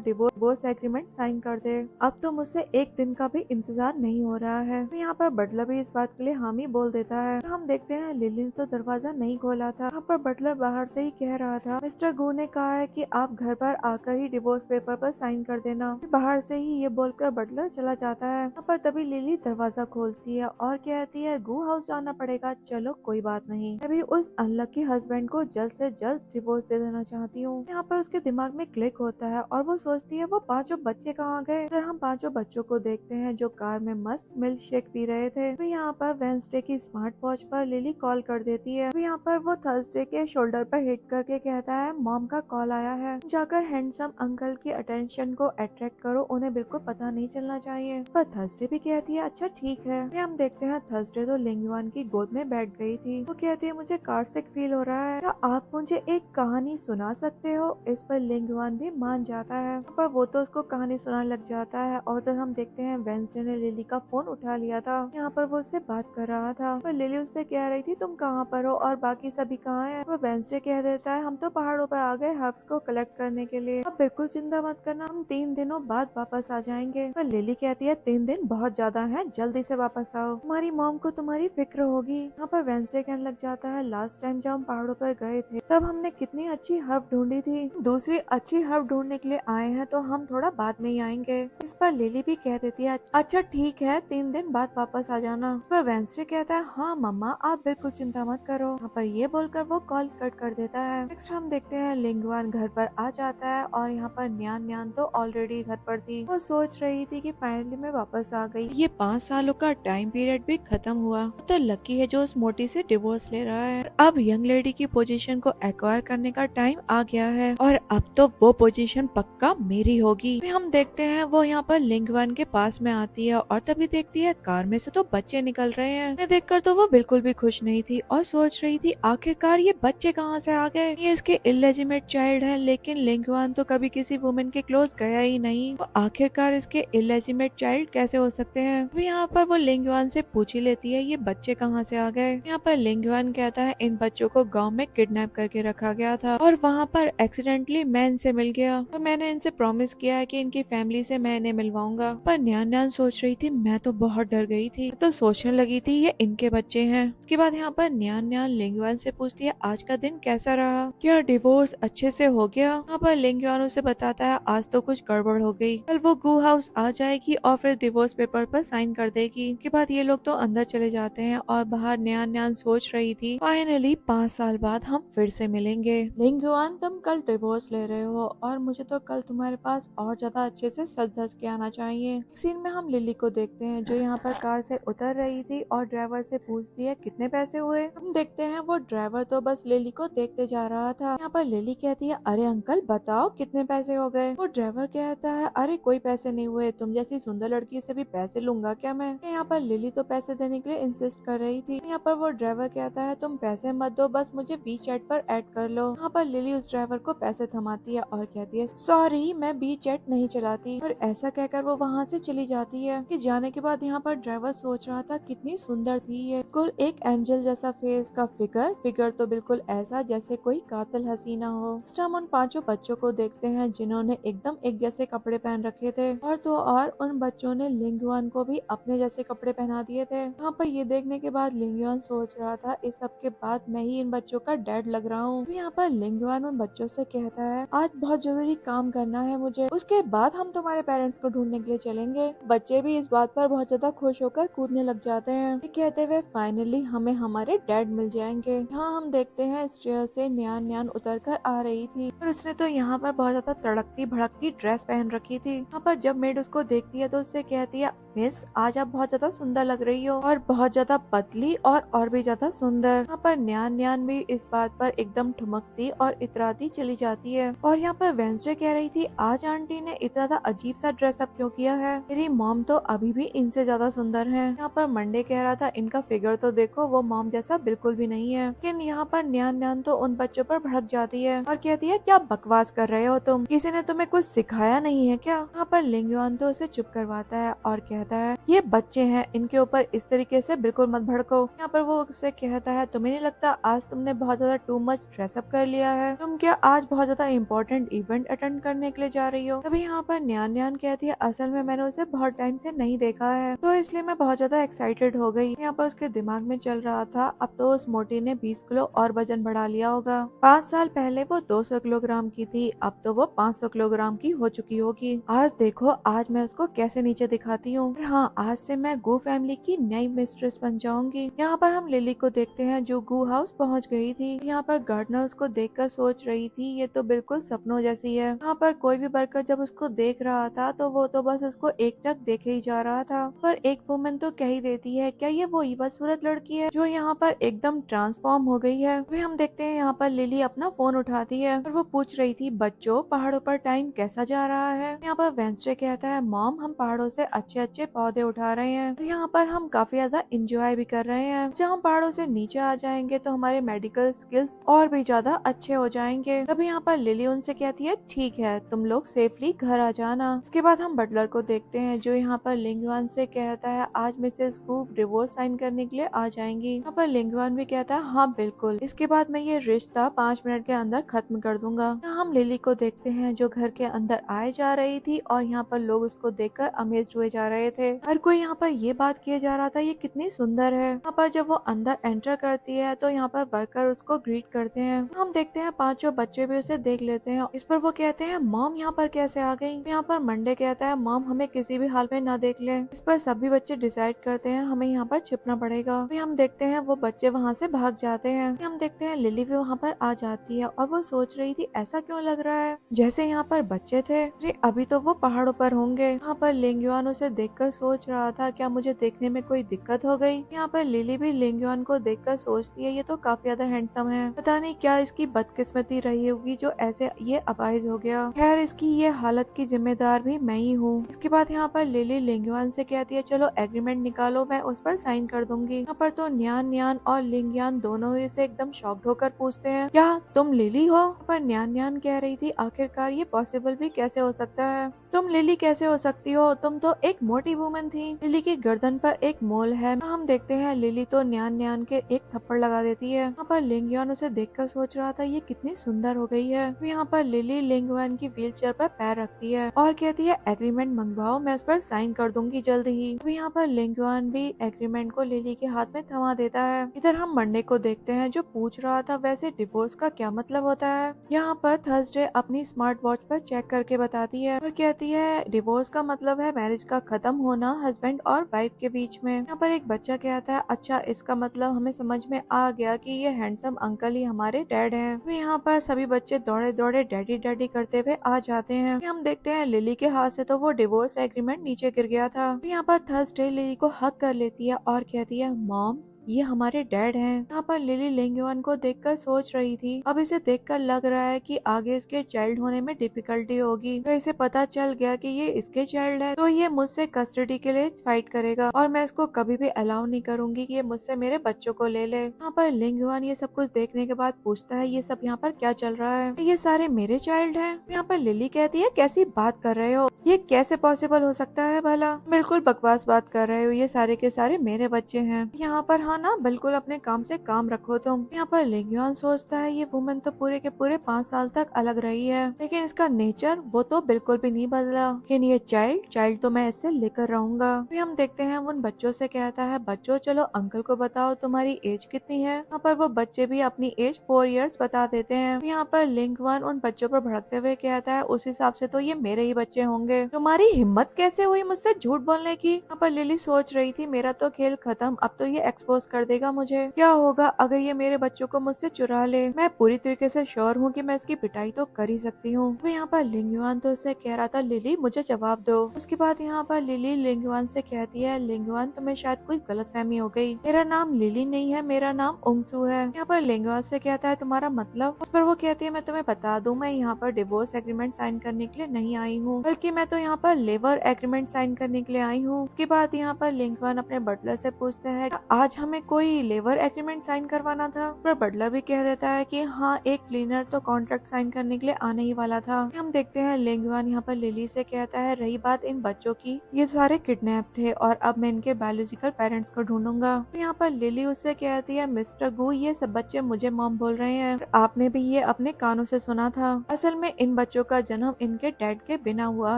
डिवोर्स एग्रीमेंट साइन कर दे, अब तो मुझसे एक दिन का भी इंतजार नहीं हो रहा है। तो यहाँ पर बटलर भी इस बात के लिए हामी बोल देता है। तो हम देखते हैं लिली ने तो दरवाजा नहीं खोला था। यहाँ पर बटलर बाहर से ही कह रहा था मिस्टर गू ने कहा है कि आप घर पर आकर ही डिवोर्स पेपर पर साइन कर देना। बाहर से ही ये बोलकर बटलर चला जाता है। यहाँ पर तभी लिली दरवाजा खोलती है और कहती है गू हाउस जाना पड़ेगा, चलो कोई बात नहीं, अभी उस अनलकी हस्बैंड को जल्द से जल्द डिवोर्स दे देना चाहती हूँ। यहाँ पर उसके दिमाग में क्लिक होता है और वो सोचती है वो पांचों बच्चे कहाँ गए। फिर हम पांचों बच्चों को देखते हैं जो कार में मस्त मिल्क शेक पी रहे थे। फिर यहाँ पर वेंसडे की स्मार्ट वॉच पर लिली कॉल कर देती है। फिर यहाँ पर वो थर्सडे के शोल्डर पर हिट करके कहता है मॉम का कॉल आया है, जाकर हैंडसम अंकल की अटेंशन को अट्रैक्ट करो, उन्हें बिल्कुल पता नहीं चलना चाहिए। पर थर्सडे भी कहती है अच्छा ठीक है। फिर हम देखते हैं थर्सडे तो लिंगयुआन की गोद में बैठ गई थी। वो कहती है मुझे कार सिक फील हो रहा है, क्या आप मुझे एक कहानी सुना सकते हो। इस पर लिंगयुआन भी मान जाता है, पर वो तो उसको कहानी सुनाने लग जाता है। और तो हम देखते हैं वेंसडे ने लिली का फोन उठा लिया था। यहाँ पर वो उससे बात कर रहा था, पर लिली उससे कह रही थी तुम कहाँ पर हो और बाकी सभी कहाँ हैं। वो वेंसडे कह देता है हम तो पहाड़ों पर आ गए हर्ब्स को कलेक्ट करने के लिए, अब बिल्कुल चिंता मत करना, हम 3 दिनों बाद वापस आ जाएंगे। पर लिली कहती है 3 दिन बहुत ज्यादा है, जल्दी से वापस आओ, तुम्हारी मॉम को तुम्हारी फिक्र होगी। यहाँ पर वेंसडे कहने लग जाता है लास्ट टाइम जब हम पहाड़ों पर गए थे तब हमने कितनी अच्छी हर्ब ढूंढी थी, दूसरी अच्छी हर्ब ढूंढने के लिए आए हैं तो हम थोड़ा बाद में ही आएंगे। इस पर लिली भी कह देती है अच्छा ठीक है 3 दिन बाद वापस आ जाना। पर वेंसडे कहता है हाँ मम्मा आप बिल्कुल चिंता मत करो। यहाँ पर ये बोलकर वो कॉल कट कर देता है। नेक्स्ट हम देखते हैं लिंगयुआन घर पर आ जाता है और यहाँ पर न्यान न्यान तो ऑलरेडी घर पर थी। वो सोच रही थी कि फाइनली मैं वापस आ गई, ये 5 सालों का टाइम पीरियड भी खत्म हुआ, तो लकी है जो उस मोटी से डिवोर्स ले रहा है। अब यंग लेडी की पोजीशन को एक्वायर करने का टाइम आ गया है और अब तो वो पोजीशन पक्का मेरी होगी। फिर हम देखते हैं वो यहाँ पर लिंगयुआन के पास में आती है और तभी देखती है कार में से तो बच्चे निकल रहे हैं। उन्हें देखकर तो वो बिल्कुल भी खुश नहीं थी और सोच रही थी आखिरकार ये बच्चे कहाँ से आ गए, ये इसके इलेजिमेट चाइल्ड है। लेकिन लिंगयुआन तो कभी किसी वुमेन के क्लोज गया ही नहीं, तो आखिरकार इसके इलेजिमेट चाइल्ड कैसे हो सकते हैं। तो यहाँ पर वो लिंगयुआन से पूछ ही लेती है ये बच्चे कहाँ से आ गए। यहाँ पर लिंगयुआन कहता है इन बच्चों को गांव में किडनैप करके रखा गया था और वहाँ पर एक्सीडेंटली मैं इनसे मिल गया, तो मैंने इनसे प्रॉमिस किया है कि इनकी फैमिली से मैं इन्हें मिलवाऊंगा। पर न्यान न्यान सोच रही थी मैं तो बहुत डर गई थी, तो सोचने लगी थी ये इनके बच्चे हैं। उसके बाद यहाँ पर न्यान न्यान लिंगयुआन से पूछती है आज का दिन कैसा रहा, क्या डिवोर्स अच्छे से हो गया। यहाँ पर लिंगयुआन उसे बताता है आज तो कुछ गड़बड़ हो गई, कल वो गू हाउस आ जाएगी और फिर डिवोर्स पेपर पर साइन कर देगी। उसके बाद ये लोग तो अंदर चले जाते हैं और बाहर न्यान न्यान सोच रही थी फाइनली 5 साल बाद हम फिर से मिलेंगे। लिंगयुआन तुम कल डिवोर्स ले रहे हो और मुझे तो कल तुम्हारे पास और ज्यादा अच्छे से सज धज के आना चाहिए। सीन में हम लिली को देखते हैं जो यहाँ पर कार से उतर रही थी और ड्राइवर से पूछती है कितने पैसे हुए। हम देखते हैं वो ड्राइवर तो बस लिली को देखते जा रहा था। यहाँ पर लिली कहती है अरे अंकल बताओ कितने पैसे हो गए। वो ड्राइवर कहता है अरे कोई पैसे नहीं हुए, तुम जैसी सुंदर लड़की से भी पैसे लूंगा क्या मैं। यहाँ पर लिली तो पैसे देने के लिए इंसिस्ट कर रही थी। यहाँ पर वो ड्राइवर कहता है तुम पैसे मत दो, बस मुझे बी चैट पर ऐड कर लो। यहाँ पर लिली उस ड्राइवर को पैसे थमाती है और कहती है सॉरी मैं बी चैट नहीं चलाती, और ऐसा कहकर वो वहाँ से चली जाती है। कि जाने के बाद यहाँ पर ड्राइवर सोच रहा था कितनी सुंदर थी ये, बिल्कुल एक एंजल जैसा फेस का फिगर तो बिल्कुल ऐसा जैसे कोई कातिल हसीना हो। नेक्स्ट हम उन 5 बच्चों को देखते हैं जिन्होंने एकदम एक जैसे कपड़े पहन रखे थे और तो और उन बच्चों ने लिंगयुआन को भी अपने जैसे कपड़े पहना दिए थे। यहाँ पर ये देखने के बाद लिंगयुआन सोच रहा था इस सब के बाद मैं ही इन बच्चों का डैड लग रहा हूँ। यहाँ पर लिंगयुआन उन बच्चों से कहता है आज बहुत जरूरी काम करना है मुझे, मुझे, उसके बाद हम तुम्हारे पेरेंट्स को ढूंढने के लिए चलेंगे। बच्चे भी इस बात पर बहुत ज्यादा खुश होकर कूदने लग जाते हैं। ये कहते हुए फाइनली हमें हमारे डैड मिल जाएंगे। यहाँ हम देखते हैं स्टेयर से न्यान न्यान उतर कर आ रही थी और उसने तो यहाँ पर बहुत ज्यादा तड़कती भड़कती ड्रेस पहन रखी थी। यहाँ पर जब मेड उसको देखती है तो उससे कहती है, मिस आज आप बहुत ज्यादा सुंदर लग रही हो और बहुत ज्यादा पतली और भी ज्यादा सुंदर। यहाँ पर न्यान न्यान भी इस बात पर एकदम ठुमकती और इतराती चली जाती है। और यहाँ पर वेंसडे कह रही थी, आज आंटी ने इतना सा अजीब सा ड्रेसअप क्यों किया है, मेरी मॉम तो अभी भी इनसे ज्यादा सुंदर है। यहाँ पर मंडे कह रहा था, इनका फिगर तो देखो, वो मॉम जैसा बिल्कुल भी नहीं है। लेकिन यहाँ पर न्यान न्यान तो उन बच्चों पर भड़क जाती है और कहती है, क्या बकवास कर रहे हो तुम, किसी ने तुम्हें कुछ सिखाया नहीं है क्या। यहाँ पर लिंगयुआन तो उसे चुप करवाता है और कहता है, ये बच्चे हैं, इनके ऊपर इस तरीके से बिल्कुल मत भड़को। यहाँ पर वो उससे कहता है, तुम्हें नहीं लगता आज तुमने बहुत ज्यादा टू मच ड्रेसअप कर लिया है, तुम क्या आज बहुत ज्यादा इंपॉर्टेंट इवेंट अटेंड करने के लिए जा रही हो। तभी यहाँ पर न्यान न्यान कहती है, असल में मैंने उसे बहुत टाइम से नहीं देखा है तो इसलिए मैं बहुत ज्यादा एक्साइटेड हो गई। यहाँ पर उसके दिमाग में चल रहा था, अब तो उस मोटी ने 20 किलो और वजन बढ़ा लिया होगा। 5 साल पहले वो 200 किलोग्राम की थी, अब तो वो 500 किलोग्राम की हो चुकी होगी। आज देखो, आज मैं उसको कैसे नीचे दिखाती हूँ। हाँ, आज से मैं गू फैमिली की नई मिस्ट्रेस बन जाऊंगी। यहाँ पर हम लिली को देखते हैं जो गू हाउस पहुँच गई थी। यहाँ पर गार्डनर उसको देखकर सोच रही थी, ये तो बिल्कुल सपनों जैसी है। यहाँ पर कोई भी वर्कर जब उसको देख रहा था तो वो तो बस उसको एकटक देखे ही जा रहा था। पर एक वुमन तो कह ही देती है, क्या ये वही बदसूरत लड़की है जो यहाँ पर एकदम ट्रांसफॉर्म हो गई है। अभी हम देखते हैं यहाँ पर लिली अपना फोन उठाती है और वो पूछ रही थी, बच्चों पहाड़ों पर टाइम कैसा जा रहा है। यहाँ पर वेंसडे कहता है, मॉम हम पहाड़ों से अच्छे अच्छे पौधे उठा रहे हैं और यहाँ पर हम काफी ज्यादा इंजॉय भी कर रहे हैं। जब हम पहाड़ों से नीचे आ जाएंगे तो हमारे मेडिकल स्किल्स और भी ज्यादा अच्छे हो जाएंगे। तभी यहाँ पर लिली उनसे कहती है, ठीक है, तुम लोग सेफली घर आ जाना। इसके बाद हम बटलर को देखते हैं जो यहाँ पर लिंगयुआन से कहता है, आज मिसेस गू डिवोर्स साइन करने के लिए आ जाएंगी। यहाँ पर लिंगयुआन भी कहता है, हाँ बिल्कुल, इसके बाद मैं ये रिश्ता 5 मिनट के अंदर खत्म कर दूंगा। यहाँ हम लिली को देखते हैं जो घर के अंदर आए जा रही थी और यहाँ पर लोग उसको देखकर अमेज्ड हुए जा रहे थे। हर कोई यहाँ पर ये बात किए जा रहा था, ये कितनी सुंदर है। यहाँ पर जब वो अंदर एंटर करती है तो यहाँ पर वर्कर उसको ग्रीट करते हैं। हम देखते हैं 5 बच्चे भी उसे देख लेते हैं। इस पर वो कहते हैं, मॉम यहाँ पर कैसे आ गई। यहाँ पर मंडे कहता है, मॉम हमें किसी भी हाल में ना देख ले। इस पर सभी बच्चे डिसाइड करते हैं हमें यहाँ पर छिपना पड़ेगा। फिर हम देखते हैं वो बच्चे वहाँ से भाग जाते हैं। फिर हम देखते हैं लिली भी वहाँ पर आ जाती है और वो सोच रही थी, ऐसा क्यों लग रहा है जैसे यहाँ पर बच्चे थे, अरे अभी तो वो पहाड़ों पर होंगे। यहाँ पर लिंगयुआन उसे देखकर सोच रहा था, क्या मुझे देखने में कोई दिक्कत हो गई। यहाँ पर लिली भी लिंगयुआन को देखकर सोचती है, ये तो काफी ज्यादा हैंडसम है, पता नहीं क्या इसकी बदकिस्मती रही होगी जो ऐसे ये अपाइज हो गया। खैर इसकी ये हालत की जिम्मेदार भी मैं ही हूँ। इसके बाद यहाँ पर लिली लिंगयुआन से कहती है, चलो एग्रीमेंट निकालो, मैं उस पर साइन कर दूंगी। यहाँ पर तो न्यान न्यान और लिंगयान दोनों ही से एकदम शॉक्ड होकर पूछते हैं, क्या तुम लिली हो। पर न्यान न्यान कह रही थी, आखिरकार ये पॉसिबल भी कैसे हो सकता है, तुम लिली कैसे हो सकती हो, तुम तो एक मोटी वुमन थी। लिली की गर्दन पर एक मोल है। हम देखते हैं लिली तो न्यान न्यान के एक थप्पड़ लगा देती है। यहाँ पर लिंगयुआन उसे देखकर सोच रहा था, ये कितनी सुंदर हो गई है। यहाँ पर लिली लिंगयुआन की व्हीलचेयर पर पैर रखती है और कहती है, एग्रीमेंट मंगवाओ, मैं उस पर साइन कर दूंगी जल्द ही। तो यहाँ पर लिंगयुआन भी एग्रीमेंट को लिली के हाथ में थमा देता है। इधर हम मंडे को देखते हैं जो पूछ रहा था, वैसे डिवोर्स का क्या मतलब होता है। यहाँ पर थर्सडे अपनी स्मार्ट वॉच पर चेक करके बताती है और कहती है, डिवोर्स का मतलब है मैरिज का खत्म होना हस्बैंड और वाइफ के बीच में। यहाँ पर एक बच्चा कहता है, अच्छा इसका मतलब हमें समझ में आ गया कि ये हैंडसम अंकल ही हमारे डैड हैं। तो यहाँ पर सभी बच्चे दौड़े दौड़े डैडी डैडी करते हुए आ जाते हैं। हम देखते हैं लिली के हाथ से तो वो डिवोर्स एग्रीमेंट नीचे गिर गया था। तो यहाँ पर थर्सडे लिली को हक कर लेती है और कहती है, मॉम ये हमारे डैड हैं। यहाँ पर लिली लिंगयुआन को देखकर सोच रही थी, अब इसे देखकर लग रहा है कि आगे इसके चाइल्ड होने में डिफिकल्टी होगी। तो इसे पता चल गया कि ये इसके चाइल्ड है तो ये मुझसे कस्टडी के लिए फाइट करेगा और मैं इसको कभी भी अलाउ नहीं करूंगी कि ये मुझसे मेरे बच्चों को ले ले। यहाँ पर लिंगयुआन ये सब कुछ देखने के बाद पूछता है, ये सब यहाँ पर क्या चल रहा है, ये सारे मेरे चाइल्ड है। यहाँ पर लिली कहती है, कैसी बात कर रहे हो, ये कैसे पॉसिबल हो सकता है भला, बिल्कुल बकवास बात कर रहे हो, ये सारे के सारे मेरे बच्चे हैं। यहाँ पर यहाँ ना बिल्कुल अपने काम से काम रखो तुम। यहाँ पर लिंगयुआन सोचता है ये वुमन तो पूरे के पूरे 5 साल तक अलग रही है, लेकिन इसका नेचर वो तो बिल्कुल भी नहीं बदला। लेकिन ये चाइल्ड तो मैं इससे लेकर रहूंगा। फिर हम देखते हैं उन बच्चों से कहता है बच्चों चलो अंकल को बताओ तुम्हारी एज कितनी है। यहाँ पर वो बच्चे भी अपनी एज 4 इयर्स बता देते हैं। यहाँ पर लिंगयुआन उन बच्चों पर भड़कते हुए कहता है उस हिसाब से तो ये मेरे ही बच्चे होंगे। तुम्हारी हिम्मत कैसे हुई मुझसे झूठ बोलने की। यहाँ पर लिली सोच रही थी मेरा तो खेल खत्म, अब तो ये एक्सपोज कर देगा मुझे। क्या होगा अगर ये मेरे बच्चों को मुझसे चुरा ले। मैं पूरी तरीके से श्योर हूँ कि मैं इसकी पिटाई तो कर ही सकती हूँ। तो यहाँ पर लिंगयुआन तो उससे कह रहा था लिली मुझे जवाब दो। उसके बाद यहाँ पर लिली लिंगयुआन से कहती है लिंगयुआन तुम्हें शायद कोई गलतफहमी हो गई, मेरा नाम लिली नहीं है, मेरा नाम उंगसू है। यहाँ पर लिंगयुआन से कहता है तुम्हारा मतलब। उस पर वो कहती है मैं तुम्हें बता दूं मैं यहाँ पर डिवोर्स एग्रीमेंट साइन करने के लिए नहीं आई हूँ, बल्कि मैं तो यहाँ पर लेबर एग्रीमेंट साइन करने के लिए आई हूँ। उसके बाद यहाँ पर लिंगयुआन अपने बटलर से पूछते हैं आज हमें कोई लेबर एग्रीमेंट साइन करवाना था। पर बटलर भी कह देता है कि हाँ एक क्लीनर तो कॉन्ट्रैक्ट साइन करने के लिए आने ही वाला था। हम देखते हैं लिंगयुआन यहाँ पर लिली से कहता है रही बात इन बच्चों की, ये सारे किडनैप थे और अब मैं इनके बायोलॉजिकल पेरेंट्स को ढूंढूंगा। तो यहाँ पर लिली उससे कहती है मिस्टर गू ये सब बच्चे मुझे मॉम बोल रहे हैं, आपने भी ये अपने कानों से सुना था। असल में इन बच्चों का जन्म इनके डैड के बिना हुआ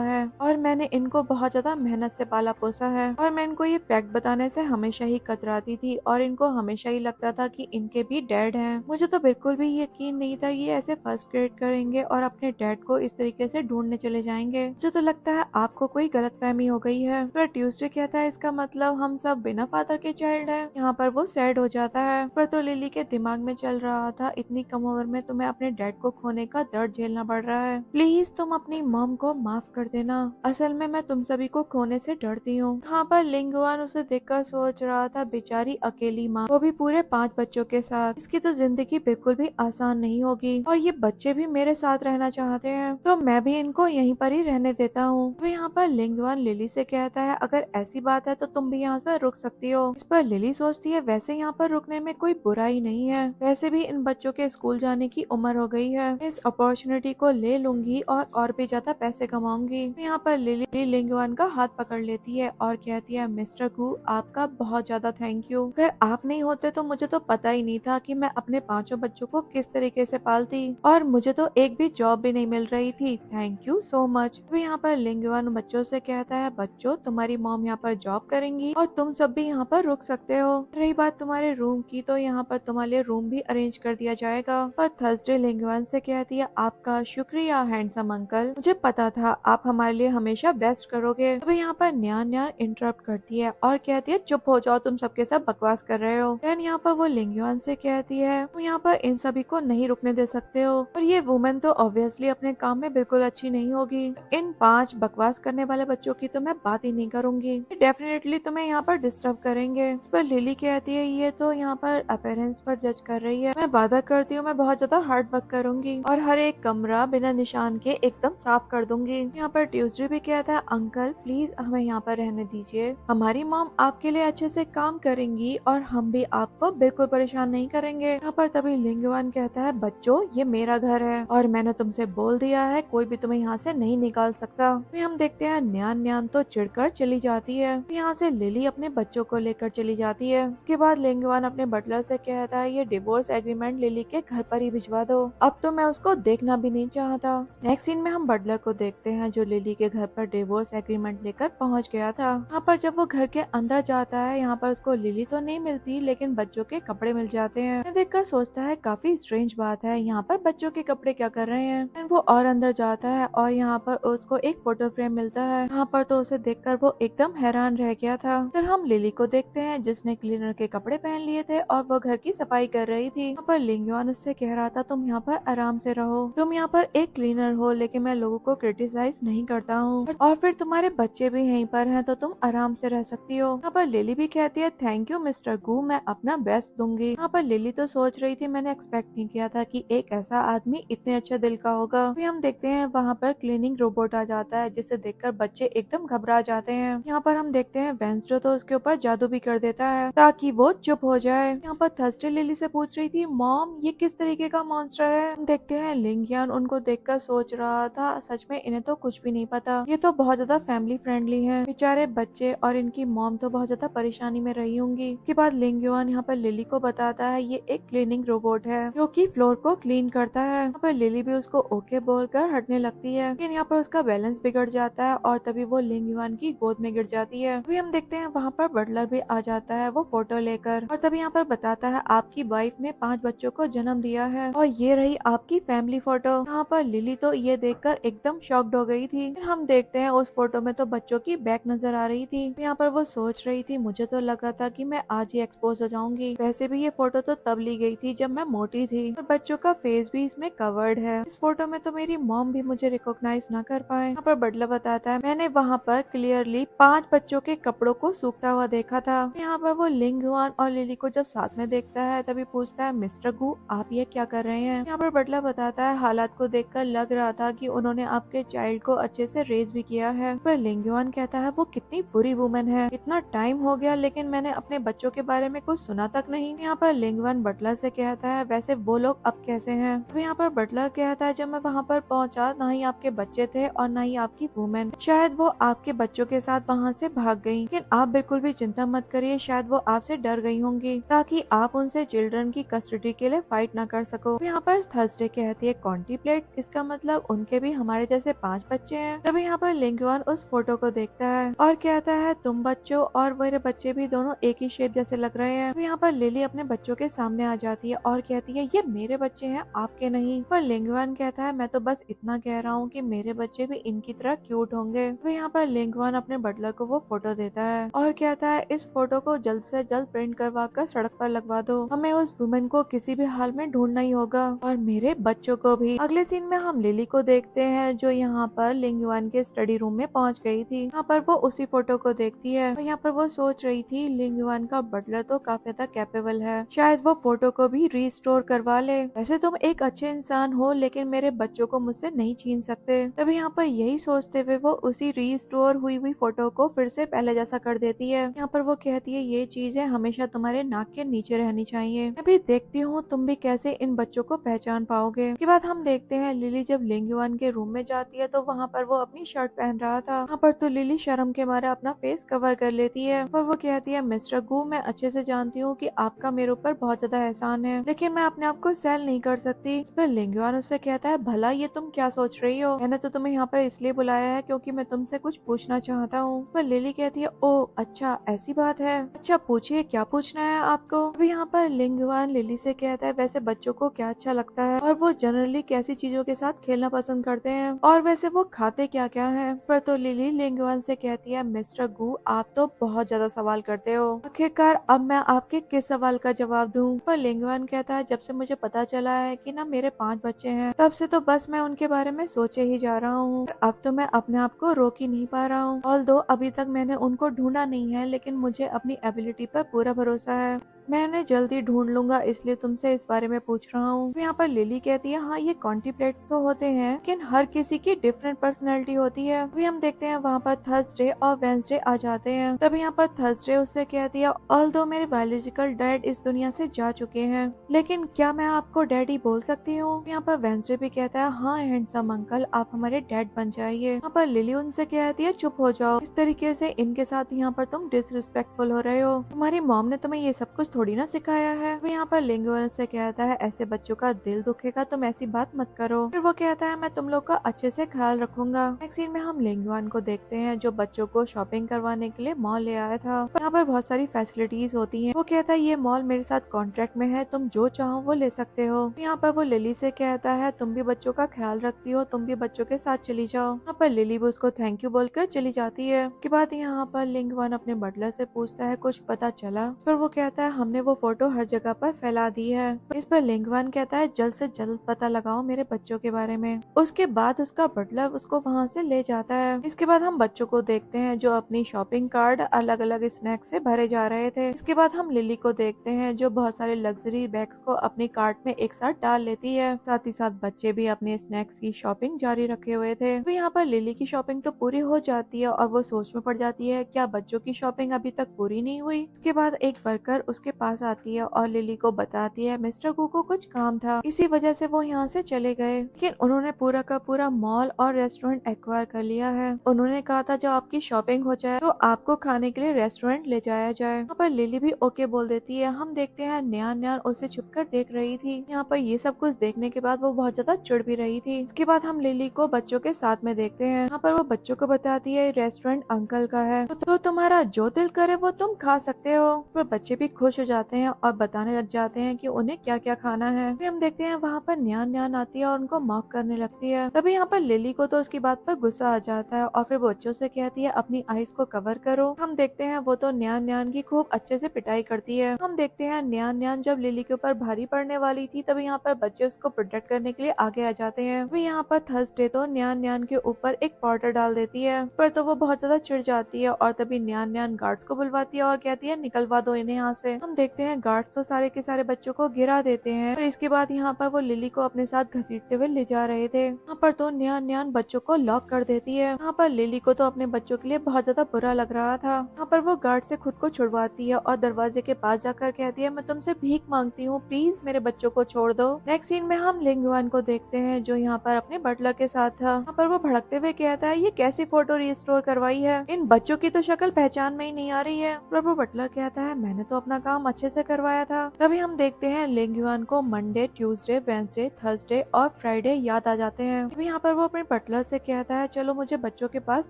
है और मैंने इनको बहुत ज्यादा मेहनत से पाला पोसा है और मैं इनको ये फैक्ट बताने से हमेशा ही कतराती थी और इनको हमेशा ही लगता था कि इनके भी डैड हैं। मुझे तो बिल्कुल भी यकीन नहीं था ये ऐसे फर्स्ट ग्रेड करेंगे और अपने डैड को इस तरीके से ढूंढने चले जाएंगे। मुझे तो लगता है आपको कोई गलतफहमी हो गई है। पर ट्यूसडे कहता है इसका मतलब हम सब बिना फादर के चाइल्ड हैं। यहाँ पर वो सैड हो जाता है। पर तो लिली के दिमाग में चल रहा था इतनी कम उम्र में तुम्हें अपने डैड को खोने का दर्द झेलना पड़ रहा है, प्लीज तुम अपनी मॉम को माफ कर देना, असल में मैं तुम सभी को खोने से डरती हूँ। यहाँ पर लिंगयुआन उसे देखकर सोच रहा था बेचारी अकेली माँ, वो भी पूरे 5 बच्चों के साथ, इसकी तो जिंदगी बिल्कुल भी आसान नहीं होगी और ये बच्चे भी मेरे साथ रहना चाहते हैं तो मैं भी इनको यहीं पर ही रहने देता हूँ। तो यहाँ पर लिंगयुआन लिली से कहता है अगर ऐसी बात है तो तुम भी यहाँ पर रुक सकती हो। इस पर लिली सोचती है वैसे यहाँ पर रुकने में कोई बुराई नहीं है, वैसे भी इन बच्चों के स्कूल जाने की उम्र हो गई है, इस अपॉर्चुनिटी को ले लूंगी और भी ज्यादा पैसे कमाऊंगी। तो यहाँ पर लिली लिंगयुआन का हाथ पकड़ लेती है और कहती है मिस्टर गू आपका बहुत ज्यादा थैंक यू, अगर आप नहीं होते तो मुझे तो पता ही नहीं था कि मैं अपने 5 बच्चों को किस तरीके से पालती और मुझे तो एक भी जॉब भी नहीं मिल रही थी, थैंक यू सो मच। तो यहाँ पर लिंगयुआन बच्चों से कहता है बच्चों तुम्हारी मॉम यहाँ पर जॉब करेंगी और तुम सब भी यहाँ पर रुक सकते हो। रही बात तुम्हारे रूम की तो यहाँ पर तुम्हारे लिए रूम भी अरेंज कर दिया जाएगा। पर थर्सडे लिंगयुआन से कहती है आपका शुक्रिया हैंडसम अंकल, मुझे पता था आप हमारे लिए हमेशा बेस्ट करोगे। तो यहाँ पर न्यान न्यान इंटरप्ट करती है और कहती है चुप हो जाओ तुम सबके सब बकवास कर रहे हो। देन यहाँ पर वो लिंगयुआन से कहती है तुम यहाँ पर इन सभी को नहीं रुकने दे सकते हो और ये वुमेन तो ऑब्वियसली अपने काम में बिल्कुल अच्छी नहीं होगी, इन 5 बकवास करने वाले बच्चों की तो मैं बात ही नहीं करूंगी, डेफिनेटली तुम्हें यहाँ पर डिस्टर्ब करेंगे। इस पर लिली कहती है ये तो यहाँ पर अपीयरेंस पर जज कर रही है, मैं वादा करती हूँ मैं बहुत ज्यादा हार्ड वर्क करूंगी और हर एक कमरा बिना निशान के एकदम साफ कर दूंगी। यहाँ पर ट्यूसडे भी कहता है अंकल प्लीज हमें यहाँ पर रहने दीजिए, हमारी मॉम आपके लिए अच्छे से काम करेंगी और हम भी आपको बिल्कुल परेशान नहीं करेंगे। यहाँ पर तभी लिंगयुआन कहता है बच्चों ये मेरा घर है और मैंने तुमसे बोल दिया है कोई भी तुम्हें यहाँ से नहीं निकाल सकता। फिर हम देखते हैं न्यान न्यान तो चिढ़कर चली जाती है। यहाँ से लिली अपने बच्चों को लेकर चली जाती है। उसके बाद लिंगयुआन अपने बटलर से कहता है ये डिवोर्स एग्रीमेंट लिली के घर पर ही भिजवा दो, अब तो मैं उसको देखना भी नहीं चाहता। नेक्स्ट सीन में हम बटलर को देखते हैं जो लिली के घर पर डिवोर्स एग्रीमेंट लेकर पहुँच गया था। यहाँ पर जब वो घर के अंदर जाता है यहाँ पर उसको लिली तो नहीं मिलती लेकिन बच्चों के कपड़े मिल जाते हैं। देखकर सोचता है काफी स्ट्रेंज बात है यहाँ पर बच्चों के कपड़े क्या कर रहे हैं। वो और अंदर जाता है और यहाँ पर उसको एक फोटो फ्रेम मिलता है। यहाँ पर तो उसे देखकर वो एकदम हैरान रह गया था। फिर हम लिली को देखते हैं जिसने क्लीनर के कपड़े पहन लिए थे और वो घर की सफाई कर रही थी। यहाँ पर लिंगयुआन उससे कह रहा था तुम यहाँ पर आराम से रहो, तुम यहाँ पर एक क्लीनर हो लेकिन मैं लोगों को क्रिटिसाइज नहीं करता हूँ और फिर तुम्हारे बच्चे भी यहीं पर हैं तो तुम आराम से रह सकती हो। यहाँ पर लिली भी कहती है थैंक यू मिस्टर गू, मैं अपना बेस्ट दूंगी। यहाँ पर लिली तो सोच रही थी मैंने एक्सपेक्ट नहीं किया था कि एक ऐसा आदमी इतने अच्छे दिल का होगा। फिर हम देखते हैं वहाँ पर क्लीनिंग रोबोट आ जाता है जिसे देखकर बच्चे एकदम घबरा जाते हैं। यहाँ पर हम देखते हैं वेंसडे तो उसके ऊपर जादू भी कर देता है ताकि वो चुप हो जाए। यहाँ पर थर्सडे लिली से पूछ रही थी मॉम ये किस तरीके का मॉन्स्टर है। हम देखते हैं लिंगयुआन उनको देखकर सोच रहा था सच में इन्हें तो कुछ भी नहीं पता, ये तो बहुत ज्यादा फैमिली फ्रेंडली है, बेचारे बच्चे और इनकी मॉम तो बहुत ज्यादा परेशानी में रही होंगी। के बाद लिंग युआन यहाँ पर लिली को बताता है ये एक क्लीनिंग रोबोट है जो कि फ्लोर को क्लीन करता है। यहाँ पर लिली भी उसको ओके बोलकर हटने लगती है, लेकिन यहाँ पर उसका बैलेंस बिगड़ जाता है और तभी वो लिंग युआन की गोद में गिर जाती है। अभी हम देखते हैं वहाँ पर बटलर भी आ जाता है वो फोटो लेकर, और तभी यहाँ पर बताता है आपकी वाइफ ने 5 बच्चों को जन्म दिया है और ये रही आपकी फैमिली फोटो। यहाँ पर लिली तो ये देखकर एकदम शॉक्ड हो गई थी। फिर हम देखते हैं उस फोटो में तो बच्चों की बैक नजर आ रही थी। यहाँ पर वो सोच रही थी मुझे तो लगा था कि मैं आज ही एक्सपोज हो जाऊंगी, वैसे भी ये फोटो तो तब ली गई थी जब मैं मोटी थी और बच्चों का फेस भी इसमें कवर्ड है। इस फोटो में तो मेरी मॉम भी मुझे रिकॉग्नाइज ना कर पाए। यहाँ पर बटलर बताता है मैंने वहाँ पर क्लियरली 5 बच्चों के कपड़ों को सूखता हुआ देखा था। यहाँ पर वो लिंग युआन और लिली को जब साथ में देखता है तभी पूछता है मिस्टर गु आप ये क्या कर रहे हैं। यहाँ पर बटलर बताता है हालात को देखकर लग रहा था कि उन्होंने आपके चाइल्ड को अच्छे से रेज भी किया है। पर लिंग युआन कहता है वो कितनी बुरी वुमन है, इतना टाइम हो गया लेकिन मैंने अपने बच्चों के बारे में कुछ सुना तक नहीं। यहाँ पर लिंग युआन बटलर से कहता है वैसे वो लोग अब कैसे हैं। तो यहाँ पर बटलर कहता है जब मैं वहाँ पर पहुँचा ना ही आपके बच्चे थे और ना ही आपकी वुमेन, शायद वो आपके बच्चों के साथ वहाँ से भाग गई। लेकिन आप बिल्कुल भी चिंता मत करिए, शायद वो आपसे डर गई होंगी ताकि आप उनसे चिल्ड्रन की कस्टडी के लिए फाइट ना कर सको। तो यहाँ पर थर्सडे कहती है कॉन्टिप्लेट्स, इसका मतलब उनके भी हमारे जैसे 5 बच्चे हैं। तभी यहाँ पर लिंग युआन उस फोटो को देखता है और कहता है तुम बच्चों और मेरे बच्चे भी दोनों एक ही शेप जैसे लग रहे हैं। तो यहाँ पर लिली अपने बच्चों के सामने आ जाती है और कहती है ये मेरे बच्चे हैं आपके नहीं। पर लिंग युआन कहता है मैं तो बस इतना कह रहा हूँ कि मेरे बच्चे भी इनकी तरह क्यूट होंगे। तो यहाँ पर लिंग युआन अपने बटलर को वो फोटो देता है और कहता है इस फोटो को जल्द से जल्द प्रिंट करवा कर सड़क पर लगवा दो, हमें उस वुमेन को किसी भी हाल में ढूंढना ही होगा और मेरे बच्चों को भी। अगले सीन में हम लिली को देखते हैं जो यहाँ पर लिंग युआन के स्टडी रूम में पहुंच गई थी। यहाँ पर वो उसी फोटो को देखती है और यहाँ पर वो सोच रही थी लिंग युआन का बटलर तो काफी ज्यादा कैपेबल है, शायद वो फोटो को भी रिस्टोर करवा ले। वैसे तुम एक अच्छे इंसान हो लेकिन मेरे बच्चों को मुझसे नहीं छीन सकते। तभी यहाँ पर यही सोचते हुए वो उसी रिस्टोर हुई फोटो को फिर से पहले जैसा कर देती है। यहाँ पर वो कहती है ये चीजें हमेशा तुम्हारे नाक के नीचे रहनी चाहिए, मैं भी देखती हूँ तुम भी कैसे इन बच्चों को पहचान पाओगे। के बाद हम देखते हैं लिली जब लिंग युआन के रूम में जाती है तो वहाँ पर वो अपनी शर्ट पहन रहा था। वहाँ पर तो लिली शर्म के मारे अपना फेस कवर कर लेती है और वो कहती है मिस्टर गु मैं अच्छे से जानती हूँ कि आपका मेरे ऊपर बहुत ज्यादा एहसान है लेकिन मैं अपने आप को सेल नहीं कर सकती। इस पर लिंग युआन उससे कहता है भला ये तुम क्या सोच रही हो, मैंने तो तुम्हें यहाँ पर इसलिए बुलाया है क्योंकि मैं तुमसे कुछ पूछना चाहता हूँ। पर लिली कहती है ओ अच्छा ऐसी बात है, अच्छा पूछिए क्या पूछना है आपको। अभी यहाँ पर लिंग युआन लिली से कहता है वैसे बच्चों को क्या अच्छा लगता है और वो जनरली कैसी चीजों के साथ खेलना पसंद करते हैं और वैसे वो खाते क्या क्या है। पर तो लिली लिंग युआन से कहती है मिस्टर गु आप तो बहुत ज्यादा सवाल करते हो, आखिरकार अब मैं आपके किस सवाल का जवाब दूं। पर लिंग युआन कहता है जब से मुझे पता चला है कि ना मेरे 5 बच्चे हैं तब से तो बस मैं उनके बारे में सोचे ही जा रहा हूँ, अब तो मैं अपने आप को रोक ही नहीं पा रहा हूँ। ऑल्दो अभी तक मैंने उनको ढूंढा नहीं है लेकिन मुझे अपनी एबिलिटी पर पूरा भरोसा है, मैं उन्हें जल्दी ढूंढ लूंगा इसलिए तुमसे इस बारे में पूछ रहा हूँ। यहाँ पर लिली कहती है हाँ ये कॉन्टिप्लेट्स तो होते हैं लेकिन हर किसी की डिफरेंट पर्सनैलिटी होती है। अभी हम देखते हैं वहाँ पर थर्सडे और वेंसडे आ जाते हैं। तब यहाँ पर थर्सडे उससे कहती है ऑल्दो मेरे बायोलॉजिकल डैड इस दुनिया से जा चुके हैं लेकिन क्या मैं आपको डैडी बोल सकती हूँ। यहाँ पर वेंसडे भी कहता है हाँ हैंडसम अंकल आप हमारे डैड बन जाइए। यहाँ पर लिली उनसे कहती है चुप हो जाओ, इस तरीके से इनके साथ यहाँ पर तुम डिसरिस्पेक्टफुल हो रहे हो, तुम्हारी मॉम ने तुम्हें ये सब कुछ थोड़ी ना सिखाया है। वो यहाँ पर लिंग युआन से कहता है ऐसे बच्चों का दिल दुखेगा तुम ऐसी बात मत करो। फिर वो कहता है मैं तुम लोग का अच्छे से ख्याल रखूंगा। नेक्स्ट सीन में हम लिंग युआन को देखते हैं जो बच्चों को शॉपिंग करवाने के लिए मॉल ले आया था। यहाँ पर बहुत सारी फैसिलिटीज होती हैं। वो कहता है ये मॉल मेरे साथ कॉन्ट्रैक्ट में है, तुम जो चाहो वो ले सकते हो। यहाँ पर वो लिली से कहता है तुम भी बच्चों का ख्याल रखती हो, तुम भी बच्चों के साथ चली जाओ। यहाँ पर लिली भी उसको थैंक यू बोलकर चली जाती है। के बाद यहाँ पर लिंग युआन अपने बटलर से पूछता है कुछ पता चला। पर वो कहता है हमने वो फोटो हर जगह पर फैला दी है। इस पर लिंग युआन कहता है जल्द से जल्द पता लगाओ मेरे बच्चों के बारे में। उसके बाद उसका बटलर उसको वहाँ से ले जाता है। इसके बाद हम बच्चों को देखते हैं जो अपनी शॉपिंग कार्ड अलग अलग स्नैक्स से भरे जा रहे थे। इसके बाद हम लिली को देखते हैं जो बहुत सारे लग्जरी बैग्स को अपनी कार्ट में एक साथ डाल लेती है। साथ ही साथ बच्चे भी अपने स्नैक्स की शॉपिंग जारी रखे हुए थे। तो यहाँ पर लिली की शॉपिंग तो पूरी हो जाती है और वो सोच में पड़ जाती है क्या बच्चों की शॉपिंग अभी तक पूरी नहीं हुई। इसके बाद एक वर्कर उसके पास आती है और लिली को बताती है मिस्टर कू को कुछ काम था, इसी वजह से वो यहाँ से चले गए, लेकिन उन्होंने पूरा का पूरा मॉल और रेस्टोरेंट एक्वायर कर लिया है। उन्होंने कहा था जब आपकी शॉपिंग हो जाए तो आपको खाने के लिए रेस्टोरेंट ले जाया जाए। यहाँ पर लिली भी ओके बोल देती है। हम देखते हैं न्यान न्यान उसे छुपकर देख रही थी। यहाँ पर ये सब कुछ देखने के बाद वो बहुत ज्यादा चिढ़ भी रही थी। इसके बाद हम लिली को बच्चों के साथ में देखते हैं। यहाँ पर वो बच्चों को बताती है रेस्टोरेंट अंकल का है, तो तुम्हारा जो दिल करे वो तुम खा सकते हो। पर बच्चे भी खुश हो जाते हैं और बताने लग जाते हैं कि उन्हें क्या क्या खाना है। फिर हम देखते हैं वहाँ पर न्यान न्यान आती है और उनको मॉक करने लगती है। तभी यहाँ पर लिली को तो उसकी बात पर गुस्सा आ जाता है और फिर बच्चों से कहती है अपनी आईज को कवर करो। हम देखते हैं वो तो न्यान न्यान की खूब अच्छे से पिटाई करती है। हम देखते हैं न्यान न्यान जब लिली के ऊपर भारी पड़ने वाली थी तभी यहाँ पर बच्चे उसको प्रोटेक्ट करने के लिए आगे आ जाते हैं। वही यहाँ पर थर्सडे तो न्यान न्यान के ऊपर एक पाउडर डाल देती है, पर तो वो बहुत ज्यादा चिढ़ जाती है और तभी न्यान न्यान गार्ड्स को बुलवाती है और कहती है निकलवा दो इन्हें यहाँ से। हम देखते हैं गार्ड्स तो सारे के सारे बच्चों को गिरा देते हैं। और इसके बाद यहाँ पर वो लिली को अपने साथ घसीटते हुए ले जा रहे थे। यहाँ पर तो न्यान न्यान बच्चों को लॉक कर देती है। यहाँ पर लिली को तो अपने बच्चों के लिए बहुत ज्यादा बुरा लग रहा था। यहाँ पर वो गार्ड से खुद को छुड़वाती है और दरवाजे के पास जाकर कहती है मैं तुमसे भीख मांगती हूँ, प्लीज मेरे बच्चों को छोड़ दो। नेक्स्ट सीन में हम लिंगवान को देखते हैं जो यहाँ पर अपने बटलर के साथ था। यहाँ पर वो भड़कते हुए कहता है ये कैसी फोटो रिस्टोर करवाई है, इन बच्चों की तो शक्ल पहचान में ही नहीं आ रही है। पर वो बटलर कहता है मैंने तो अपना काम अच्छे से करवाया था। तभी हम देखते हैं लिंगवान को मंडे, ट्यूसडे, वेंसडे, थर्सडे और फ्राइडे याद आ जाते हैं। तभी यहाँ पर वो अपने बटलर से कहता है चलो मुझे बच्चों के पास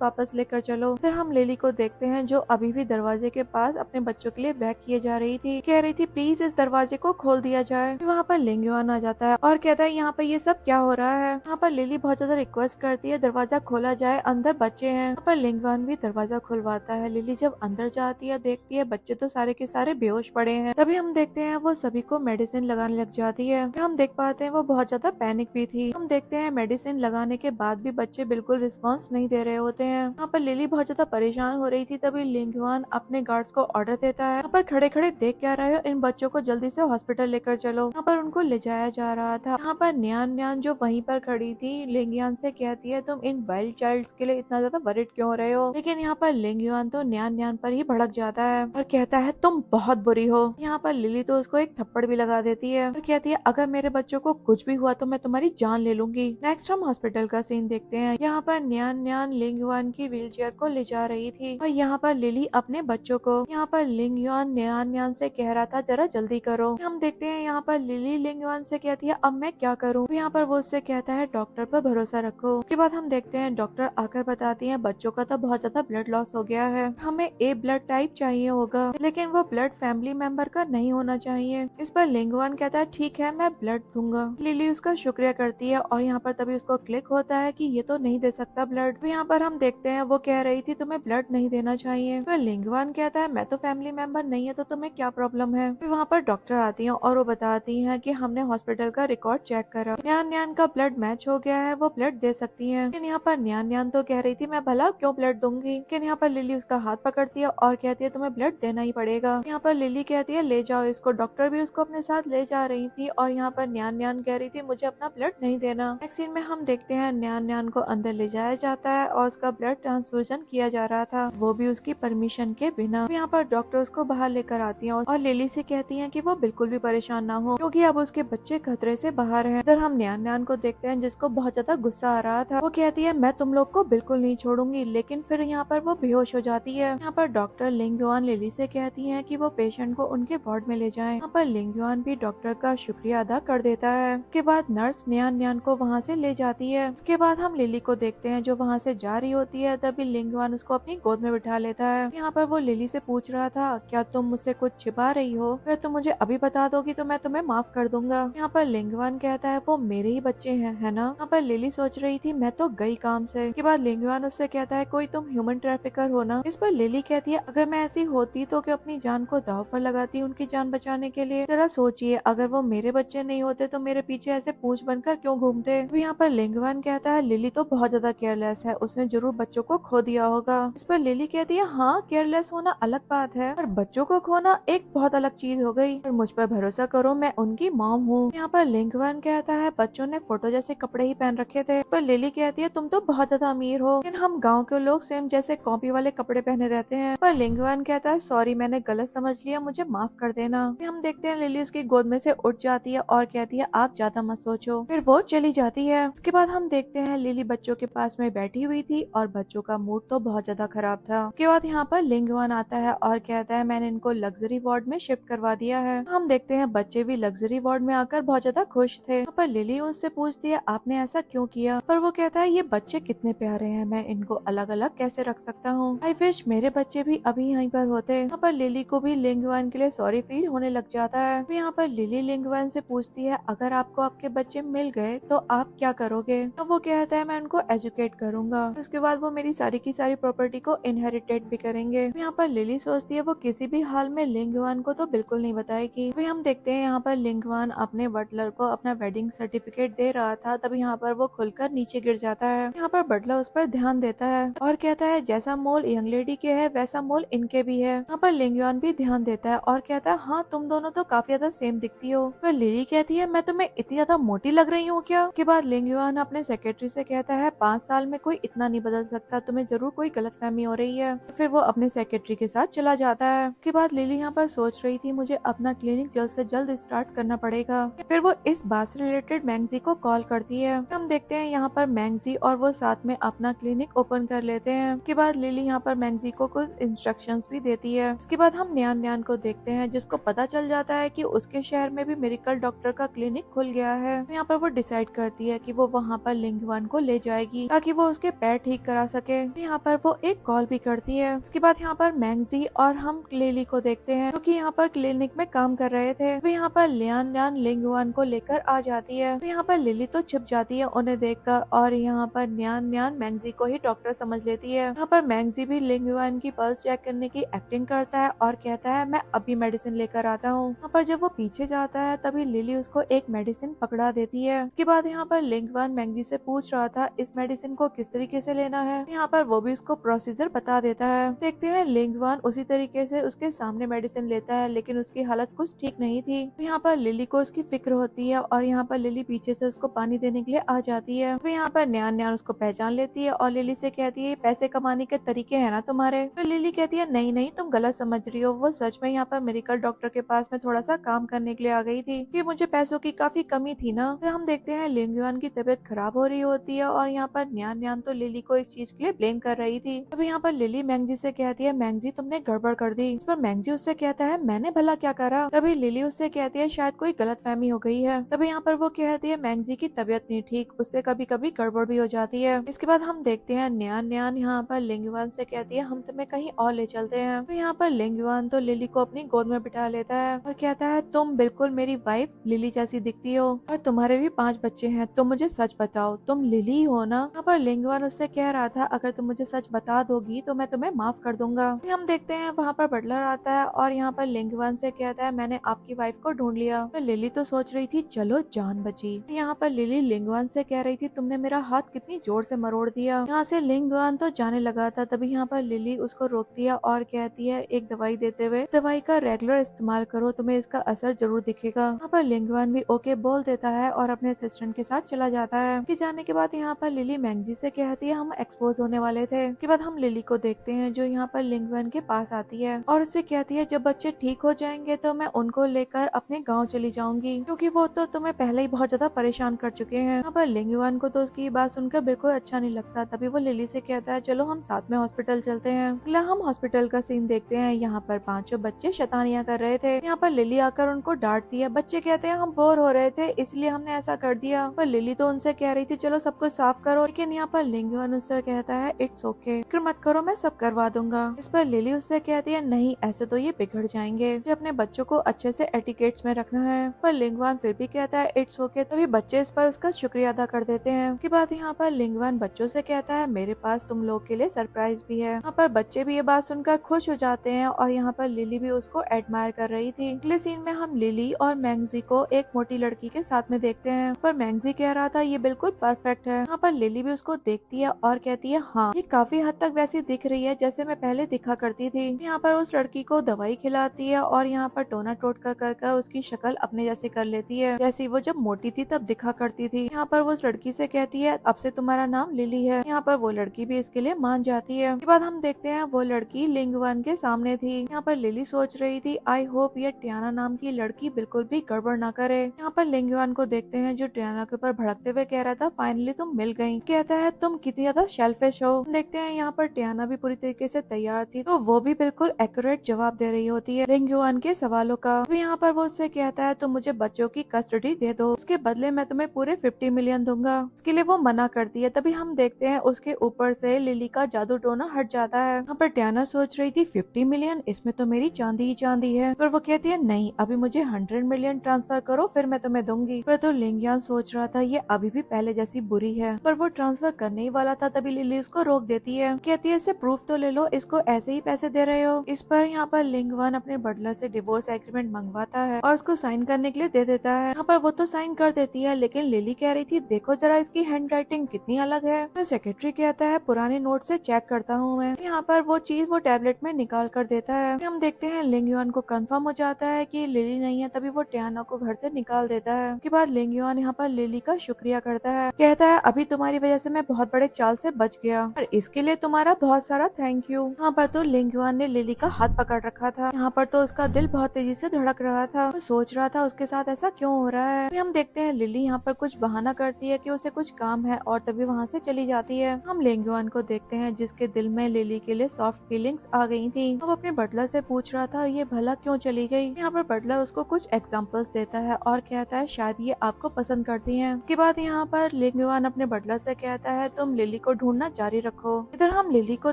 वापस लेकर चलो। फिर हम लिली को देखते हैं जो अभी भी दरवाजे के पास अपने बच्चों के लिए बैग किए जा रही थी, कह रही थी प्लीज इस दरवाजे को खोल दिया जाए। वहाँ पर लिंगवान आ जाता है और कहता है यहाँ पर ये सब क्या हो रहा है। यहाँ पर लिली बहुत ज्यादा रिक्वेस्ट करती है दरवाजा खोला जाए, अंदर बच्चे हैं। यहाँ पर लिंगवान भी दरवाजा खुलवाता है। लिली जब अंदर जाती है देखती है बच्चे तो सारे के सारे बेहोश पड़े हैं। तभी हम देखते हैं वो सभी को मेडिसिन लगाने लग जाती है। हम देख पाते हैं वो बहुत ज्यादा पैनिक भी थी। हम देखते हैं मेडिसिन लगाने के बाद भी बच्चे बिल्कुल रिस्पॉन्स नहीं दे रहे होते हैं। यहाँ पर लिली बहुत ज्यादा परेशान हो रही थी। तभी लिंगवान अपने गार्ड्स को ऑर्डर देता है यहाँ पर खड़े खड़े देख क्या रहे हो, इन बच्चों को जल्दी से हॉस्पिटल लेकर चलो। यहाँ पर उनको ले जाया जा रहा था। यहाँ पर न्यान न्यान जो वहीं पर खड़ी थी लिंगयान से कहती है तुम इन वाइल्ड चाइल्ड्स के लिए इतना ज्यादा वरिड क्यों हो रहे हो, लेकिन यहाँ पर लिंगयान तो न्यान न्यान पर ही भड़क जाता है और कहता है तुम बहुत बुरी हो। यहाँ पर लिली तो उसको एक थप्पड़ भी लगा देती है और कहती है अगर मेरे बच्चों को कुछ भी हुआ तो मैं तुम्हारी जान ले लूंगी। नेक्स्ट हम हॉस्पिटल का सीन देखते हैं। यहाँ पर न्यान न्यान लिंगयान की व्हील चेयर को ले जा रही थी और यहाँ पर लिली अपने बच्चों को, यहाँ पर लिंगयान न्यान न्यान से कह रहा था जरा जल्दी करो। हम देखते हैं यहाँ पर लिली लिंगयान से कहती है अब मैं क्या करूँ। यहाँ पर वो उससे कहता है डॉक्टर पर भरोसा रखो। उसके बाद हम देखते हैं डॉक्टर आकर बताती है बच्चों का तो बहुत ज्यादा ब्लड लॉस हो गया है, हमें ए ब्लड टाइप चाहिए होगा, लेकिन वो ब्लड फैमिली मेंबर का नहीं होना चाहिए। इस पर लिंगवान कहता है ठीक है मैं ब्लड दूंगा। लिली उसका शुक्रिया करती है और यहाँ पर तभी उसको क्लिक होता है कि ये तो नहीं दे सकता ब्लड। यहाँ पर हम देखते हैं वो कह रही थी तुम्हें ब्लड नहीं देना चाहिए। फिर लिंगवान कहता है मैं तो फैमिली मेंबर नहीं है तो तुम्हें क्या प्रॉब्लम है। फिर वहाँ पर डॉक्टर आती है और वो बताती है कि हमने हॉस्पिटल का रिकॉर्ड चेक करा, न्यान न्यान का ब्लड मैच हो गया है, वो ब्लड दे सकती है। लेकिन यहाँ पर न्यान न्यान तो कह रही थी मैं भला क्यों ब्लड दूंगी। लेकिन यहाँ पर लिली उसका हाथ पकड़ती है और कहती है तुम्हें ब्लड देना ही पड़ेगा। यहाँ पर लिली कहती है ले जाओ इसको। डॉक्टर भी उसको अपने साथ ले जा रही थी और यहाँ पर न्यान न्यान कह रही थी मुझे अपना ब्लड नहीं देना। नेक्स्ट सीन में हम देखते हैं न्यान न्यान को अंदर ले जाया जाता है और उसका ब्लड ट्रांसफ्यूजन किया जा रहा था, वो भी उसकी परमिशन के बिना। यहाँ पर डॉक्टर उसको बाहर लेकर आती है और लिली से कहती है कि वो बिल्कुल भी परेशान ना हो क्योंकि अब उसके बच्चे खतरे से बाहर हैं। इधर हम न्यान न्यान को देखते हैं जिसको बहुत ज्यादा गुस्सा आ रहा था। वो कहती है मैं तुम लोग को बिल्कुल नहीं छोड़ूंगी, लेकिन फिर यहाँ पर वो बेहोश हो जाती है। यहाँ पर डॉक्टर लिंगयुआन लिली से कहती है कि वो पेशेंट को उनके वार्ड में ले जाएं। यहाँ पर लिंगयुआन भी डॉक्टर का शुक्रिया अदा कर देता है। उसके बाद नर्स न्यान न्यान को वहाँ से ले जाती है। उसके बाद हम लिली को देखते हैं जो वहाँ से जा रही होती है। तभी लिंगयुआन उसको अपनी गोद में बिठा लेता है। यहाँ पर वो लिली से पूछ रहा था क्या तुम मुझसे कुछ छिपा रही हो, अगर तुम मुझे अभी बता दोगी तो मैं तुम्हें माफ कर दूंगा। यहाँ पर लिंगयुआन कहता है वो मेरे ही बच्चे हैं है ना। यहाँ पर लिली सोच रही थी मैं तो गई काम से। के बाद लिंगयुआन उससे कहता है कोई तुम ह्यूमन ट्रैफिकर हो ना। इस पर लिली कहती है अगर मैं ऐसी होती तो क्या अपनी जान को दांव पर लगाती उनकी जान बचाने के लिए। जरा सोचिए अगर वो मेरे बच्चे नहीं होते तो मेरे पीछे ऐसे पूंछ बनकर क्यों घूमते। तो यहाँ पर लिंगयुआन कहता है लिली तो बहुत ज्यादा केयरलेस है, उसने जरूर बच्चों को खो दिया होगा। इस पर लिली कहती है हाँ केयरलेस होना अलग बात है पर बच्चों को खोना एक बहुत अलग चीज हो गई। पर मुझ पर भरोसा करो मैं उनकी मॉम हूँ। यहाँ पर लिंगयुआन कहता है बच्चों ने फोटो जैसे कपड़े ही पहन रखे थे। पर लिली कहती है तुम तो बहुत ज्यादा अमीर हो, लेकिन हम गाँव के लोग सेम जैसे कॉपी वाले कपड़े पहने रहते हैं। पर लिंगयुआन कहता है सॉरी मैंने गलत समझ लिया, मुझे मुझे माफ कर देना। फिर हम देखते हैं लिली उसकी गोद में से उठ जाती है और कहती है आप ज्यादा मत सोचो, फिर वो चली जाती है। उसके बाद हम देखते हैं लिली बच्चों के पास में बैठी हुई थी और बच्चों का मूड तो बहुत ज्यादा खराब था। उसके बाद यहाँ पर लिंगवान आता है और कहता है मैंने इनको लग्जरी वार्ड में शिफ्ट करवा दिया है। हम देखते हैं बच्चे भी लग्जरी वार्ड में आकर बहुत ज्यादा खुश थे। यहाँ पर लिली उससे पूछती है आपने ऐसा क्यों किया, पर वो कहता है ये बच्चे कितने प्यारे हैं, मैं इनको अलग अलग कैसे रख सकता हूँ, आई विश मेरे बच्चे भी अभी यहीं पर होते। यहाँ पर लिली को भी लिंगवान के लिए सॉरी फील होने लग जाता है। फिर यहाँ पर लिली लिंगवान से पूछती है अगर आपको आपके बच्चे मिल गए तो आप क्या करोगे, तो वो कहता है मैं उनको एजुकेट करूंगा, उसके बाद वो मेरी सारी की सारी प्रॉपर्टी को इनहेरिटेट भी करेंगे। यहाँ पर लिली सोचती है वो किसी भी हाल में लिंगवान को तो बिल्कुल नहीं बताएगी। फिर हम देखते हैं यहाँ पर लिंगवान अपने बटलर को अपना वेडिंग सर्टिफिकेट दे रहा था, तभी यहाँ पर वो खुलकर नीचे गिर जाता है। यहाँ पर बटलर उस पर ध्यान देता है और कहता है जैसा मोल यंग लेडी के है वैसा मोल इनके भी है। यहाँ पर लिंगवान भी ध्यान देता है और कहता है हाँ तुम दोनों तो काफी ज्यादा सेम दिखती हो। पर लिली कहती है मैं तुम्हें इतनी ज्यादा मोटी लग रही हूँ क्या। के बाद लिंगवान अपने सेक्रेटरी से कहता है 5 साल में कोई इतना नहीं बदल सकता, तुम्हें जरूर कोई गलतफहमी हो रही है। फिर वो अपने सेक्रेटरी के साथ चला जाता है। के बाद लिली यहाँ पर सोच रही थी मुझे अपना क्लिनिक जल्द से जल्द स्टार्ट करना पड़ेगा। फिर वो इस बात से रिलेटेड मैंगजी को कॉल करती है। हम देखते हैं यहाँ पर मैंगजी और वो साथ में अपना क्लिनिक ओपन कर लेते हैं। के बाद लिली यहाँ पर मैंगजी को कुछ इंस्ट्रक्शंस भी देती है। इसके बाद हम न्यान न्यान को देखते हैं जिसको पता चल जाता है कि उसके शहर में भी मेडिकल डॉक्टर का क्लिनिक खुल गया है। यहाँ पर वो डिसाइड करती है कि वो वहाँ पर लिंगवान को ले जाएगी ताकि वो उसके पैर ठीक करा सके। यहाँ पर वो एक कॉल भी करती है। इसके बाद यहाँ पर मैंगजी और हम लिली को देखते हैं जो कि यहाँ पर क्लिनिक में काम कर रहे थे। फिर यहाँ पर लियान न्यान लिंगवान को लेकर आ जाती है। फिर यहाँ पर लिली तो छिप जाती है उन्हें देखकर और यहाँ पर न्यान न्यान मैंगजी को ही डॉक्टर समझ लेती है। यहाँ पर मैंगजी भी लिंगवान की पल्स चेक करने की एक्टिंग करता है और कहता है मैं अभी मेडिसिन लेकर आता हूँ। यहाँ पर जब वो पीछे जाता है तभी लिली उसको एक मेडिसिन पकड़ा देती है। उसके बाद यहाँ पर लिंगवान मैंगजी से पूछ रहा था इस मेडिसिन को किस तरीके से लेना है। यहाँ पर वो भी उसको प्रोसीजर बता देता है। देखते हैं लिंगवान उसी तरीके से उसके सामने मेडिसिन लेता है लेकिन उसकी हालत कुछ ठीक नहीं थी। यहाँ पर लिली को उसकी फिक्र होती है और यहाँ पर लिली पीछे से उसको पानी देने के लिए आ जाती है। फिर यहाँ पर न्यान न्यान उसको पहचान लेती है और लिली से कहती है पैसे कमाने के तरीके है ना तुम्हारे। तो लिली कहती है नहीं नहीं तुम गलत समझ रही हो, वो सच में यहाँ पर मेडिकल डॉक्टर के पास में थोड़ा सा काम करने के लिए आ गई थी कि मुझे पैसों की काफी कमी थी ना। फिर हम देखते हैं लिंगवान की तबीयत खराब हो रही होती है और यहाँ पर न्यान न्यान तो लिली को इस चीज के लिए ब्लेम कर रही थी। तभी यहाँ पर लिली मैंगजी से कहती है मैंगजी तुमने गड़बड़ कर दी। इस पर मैंगजी उससे कहता है मैंने भला क्या करा। तभी लिली उससे कहती है शायद कोई गलतफहमी हो गई है। तभी यहाँ पर वो कहती है मैंगजी की तबीयत नहीं ठीक, उससे कभी कभी गड़बड़ भी हो जाती है। इसके बाद हम देखते हैं न्यान न्यान यहाँ पर लिंगवान से कहती है हम तुम्हें कहीं और ले चलते हैं। तो यहाँ पर लिंगवान तो लिली को अपनी गोद में बिठा लेता है और कहता है तुम बिल्कुल मेरी वाइफ लिली जैसी दिखती हो और तुम्हारे भी 5 बच्चे हैं, तुम मुझे सच बताओ तुम लिली हो ना। यहाँ पर लिंगवान उससे कह रहा था अगर तुम मुझे सच बता दोगी तो मैं तुम्हें माफ कर दूंगा। फिर हम देखते हैं वहाँ पर बटलर आता है और यहाँ पर लिंगवान से कहता है मैंने आपकी वाइफ को ढूंढ लिया। तो लिली तो सोच रही थी चलो जान बची। यहाँ पर लिली लिंगवान से कह रही थी तुमने मेरा हाथ कितनी जोर से मरोड़ दिया। यहाँ से लिंगवान तो जाने लगा था, तभी यहाँ पर लिली उसको रोकती है और कहती है एक दवाई देते हुए दवाई का रेगुलर इस्तेमाल करो, तुम्हें इसका असर जरूर दिखेगा। यहाँ पर लिंगवान भी ओके बोल देता है और अपने असिस्टेंट के साथ चला जाता है। कि जाने के बाद यहाँ पर लिली मैंगजी से कहती है हम एक्सपोज होने वाले थे। के बाद हम लिली को देखते हैं जो यहाँ पर लिंगवान के पास आती है और उससे कहती है जब बच्चे ठीक हो जाएंगे तो मैं उनको लेकर अपने गाँव चली जाऊंगी क्योंकि वो तो तुम्हें पहले ही बहुत ज्यादा परेशान कर चुके हैं। यहाँ पर लिंगवान को तो उसकी बात सुनकर बिल्कुल अच्छा नहीं लगता। तभी वो लिली से कहता है चलो हम साथ में हॉस्पिटल चलते हैं। अगला हम हॉस्पिटल का सीन देखते हैं। यहाँ पर 5 बच्चे शैतानियां कर रहे थे। यहाँ पर लिली आकर उनको डांटती है। बच्चे कहते हैं हम बोर हो रहे थे इसलिए हमने ऐसा कर दिया। पर लिली तो उनसे कह रही थी चलो सब कुछ साफ करो, लेकिन यहाँ पर लिंगवान उससे कहता है इट्स ओके, फिक्र मत करो मैं सब करवा दूंगा। इस पर लिली उससे कहती है नहीं ऐसे तो ये बिगड़ जाएंगे, मुझे अपने बच्चों को अच्छे से एटिकेट्स में रखना है। पर लिंगवान फिर भी कहता है इट्स ओके। तभी बच्चे इस पर उसका शुक्रिया अदा कर देते हैं। उसके बाद यहाँ पर लिंगवान बच्चों से कहता है मेरे पास तुम लोग के लिए सरप्राइज भी है। यहाँ पर बच्चे भी ये बात सुनकर खुश हो जाते हैं और यहाँ पर लिली भी उसको एडमायर कर रही थी। अगले सीन में हम लिली और मैंगजी को एक मोटी लड़की के साथ में देखते हैं। पर मैंगजी कह रहा था ये बिल्कुल परफेक्ट है। यहाँ पर लिली भी उसको देखती है और कहती है हाँ ये काफी हद तक वैसी दिख रही है जैसे मैं पहले दिखा करती थी। यहाँ पर उस लड़की को दवाई खिलाती है और यहाँ पर टोना टोटका कर उसकी शक्ल अपने जैसी कर लेती है जैसी वो जब मोटी थी तब दिखा करती थी। यहाँ पर वो उस लड़की से कहती है अब से तुम्हारा नाम लिली है। यहाँ पर वो लड़की भी इसके लिए मान जाती है। उसके बाद हम देखते हैं वो लड़की लिंगवान के सामने थी। यहाँ पर लिली सोच रही थी आई होप ये टियाना नाम की लड़की बिल्कुल भी गड़बड़ ना करे। यहाँ पर लिंगवान को देखते हैं जो टियाना के ऊपर भड़कते हुए कह रहा था फाइनली तुम मिल गई। कहता है तुम कितनी ज्यादा शेल्फिश हो। देखते हैं यहाँ पर टियाना भी पूरी तरीके से तैयार थी तो वो भी बिल्कुल एक्यूरेट जवाब दे रही होती है लिंगवान के सवालों का। अभी यहाँ पर वो उससे कहता है तुम मुझे बच्चों की कस्टडी दे दो, उसके बदले मैं तुम्हें पूरे 50 मिलियन दूंगा। इसके लिए वो मना करती है। तभी हम देखते हैं उसके ऊपर से लिली का जादू टोना हट जाता है। यहाँ पर टियाना सोच रही थी 50 मिलियन, इसमें तो मेरी चांदी ही चांदी है। पर वो कहती है नहीं, अभी मुझे 100 मिलियन ट्रांसफर करो फिर मैं तुम्हें दूंगी। पर तो लिंगयान सोच रहा था ये अभी भी पहले जैसी बुरी है। पर वो ट्रांसफर करने ही वाला था तभी लिली उसको रोक देती है। कहती है इसे प्रूफ तो ले लो, इसको ऐसे ही पैसे दे रहे हो। इस पर यहाँ पर लिंगवान अपने बटलर से डिवोर्स एग्रीमेंट मंगवाता है और उसको साइन करने के लिए दे देता है। यहाँ पर वो तो साइन कर देती है लेकिन लिली कह रही थी देखो जरा इसकी हैंड राइटिंग कितनी अलग है। तो सेक्रेटरी कहता है पुराने नोट से चेक करता हूँ मैं। यहाँ पर वो चीज वो टैबलेट में निकाल कर देता है। हम देखते हैं लिंगयुआन को कंफर्म हो जाता है कि लिली नहीं है तभी वो टियाना को घर से निकाल देता है। उसके बाद लिंगयुआन यहाँ पर लिली का शुक्रिया करता है। कहता है अभी तुम्हारी वजह से मैं बहुत बड़े चाल से बच गया और इसके लिए तुम्हारा बहुत सारा थैंक यू। यहाँ पर तो लिंगयुआन ने लिली का हाथ पकड़ रखा था। यहाँ पर तो उसका दिल बहुत तेजी से धड़क रहा था। वो सोच रहा था उसके साथ ऐसा क्यों हो रहा है। अभी हम देखते हैं लिली यहाँ पर कुछ बहाना करती है कि उसे कुछ काम है और तभी वहाँ से चली जाती है। हम लिंगयुआन को देखते हैं जिसके दिल में लिली के लिए सॉफ्ट फीलिंग्स आ गई थी। वो अपने बटलर से पूछ रहा था ये भला क्यों चली गई। यहाँ पर बटलर उसको कुछ एग्जांपल्स देता है और कहता है शायद ये आपको पसंद करती हैं। उसके बाद यहाँ पर लिंगयुआन अपने बटलर से कहता है तुम लिली को ढूंढना जारी रखो। इधर हम लिली को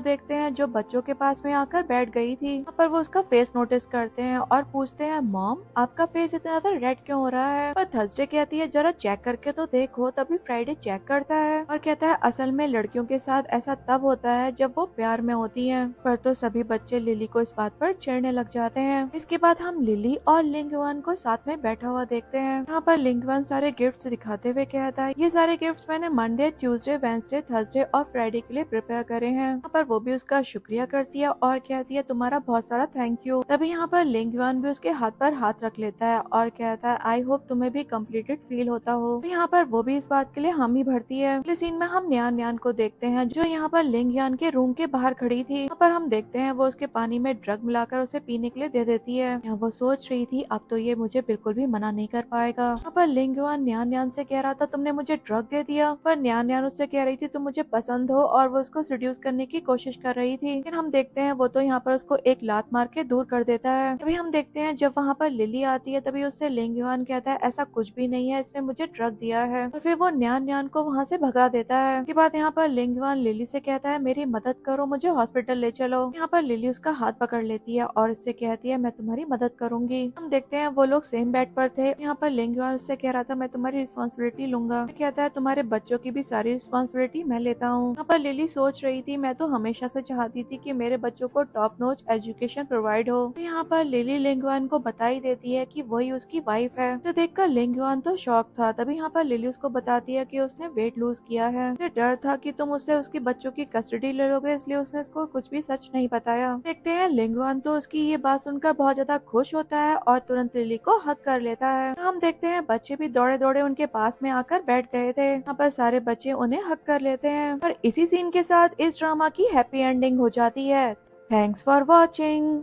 देखते हैं जो बच्चों के पास में आकर बैठ गई थी। यहाँ पर वो उसका फेस नोटिस करते हैं और पूछते हैं मॉम आपका फेस इतना ज्यादा रेड क्यों हो रहा है। पर थर्सडे कहती है जरा चेक करके तो देखो। तभी फ्राइडे चेक करता है और कहता है असल में लड़कियों के साथ ऐसा तब होता है जब वो प्यार में होती हैं। पर तो सभी बच्चे लिली को इस बात पर चिढ़ने लग जाते हैं। इसके बाद हम लिली और लिंगवान को साथ में बैठा हुआ देखते हैं। यहाँ पर लिंगवान सारे गिफ्ट्स दिखाते हुए कहता है ये सारे गिफ्ट्स मैंने मंडे, ट्यूसडे, वेंसडे, थर्सडे और फ्राइडे के लिए प्रिपेयर करे हैं। यहाँ पर वो भी उसका शुक्रिया करती है और कहती है तुम्हारा बहुत सारा थैंक यू। तभी यहाँ पर लिंगवान भी उसके हाथ पर हाथ रख लेता है और कहता है आई होप तुम्हें भी कम्प्लीटेड फील होता हो। तो यहाँ पर वो भी इस बात के लिए हामी भरती है। अगले सीन में हम न्यान न्यान को देखते हैं जो यहाँ पर लिंगयान के रूम के बाहर खड़ी थी। यहाँ पर हम देखते हैं वो उसके पानी में ड्रग मिलाकर उसे पीने के लिए दे देती है। यहाँ वो सोच रही थी अब तो ये मुझे बिल्कुल भी मना नहीं कर पाएगा। यहाँ पर लिंगयान न्यान न्यान से कह रहा था तुमने मुझे ड्रग दे दिया। पर न्यान न्यान उससे कह रही थी तुम मुझे पसंद हो और वो उसको सिड्यूस करने की कोशिश कर रही थी। लेकिन हम देखते हैं वो तो यहाँ पर उसको एक लात मार के दूर कर देता है। तभी हम देखते हैं जब वहाँ पर लिली आती है तभी उससे लिंगयान कहता है ऐसा कुछ भी नहीं है, इसने मुझे ड्रग दिया है और फिर वो न्यान न्यान को वहाँ से भगा देता है। उसके बाद यहाँ पर लिंगयान लिली से कहता है मेरी मदद करो, मुझे हॉस्पिटल ले चलो। यहाँ पर लिली उसका हाथ पकड़ लेती है और इससे कहती है मैं तुम्हारी मदद करूंगी। हम देखते हैं वो लोग सेम बेड पर थे। यहाँ पर लिंगयान उससे कह रहा था मैं तुम्हारी रिस्पॉन्सिबिलिटी लूंगा। कहता है तुम्हारे बच्चों की भी सारी रिस्पॉन्सिबिलिटी मैं लेता हूँ। यहाँ पर लिली सोच रही थी मैं तो हमेशा से चाहती थी कि मेरे बच्चों को टॉप नॉच एजुकेशन प्रोवाइड हो। तो यहाँ पर लिली लिंगयान को बताई देती है कि वही उसकी वाइफ है। तो देखकर लिंगयान तो शॉक था। तभी यहाँ पर लिली उसको बताती है कि उसने वेट लूज किया है। मुझे डर था कि तुम उससे उसकी बच्चों की कस्टडी ले लोगे इसलिए उसने उसको कुछ भी सच नहीं बताया। देखते हैं लिंगयान तो उसकी ये बात सुनकर बहुत ज्यादा खुश होता है और तुरंत लिली को हक कर लेता है। हम देखते हैं बच्चे भी दौड़े दौड़े उनके पास में आकर बैठ गए थे। यहाँ पर सारे बच्चे उन्हें हक कर लेते हैं और इसी सीन के साथ इस ड्रामा की हैप्पी एंडिंग हो जाती है। Thanks for watching.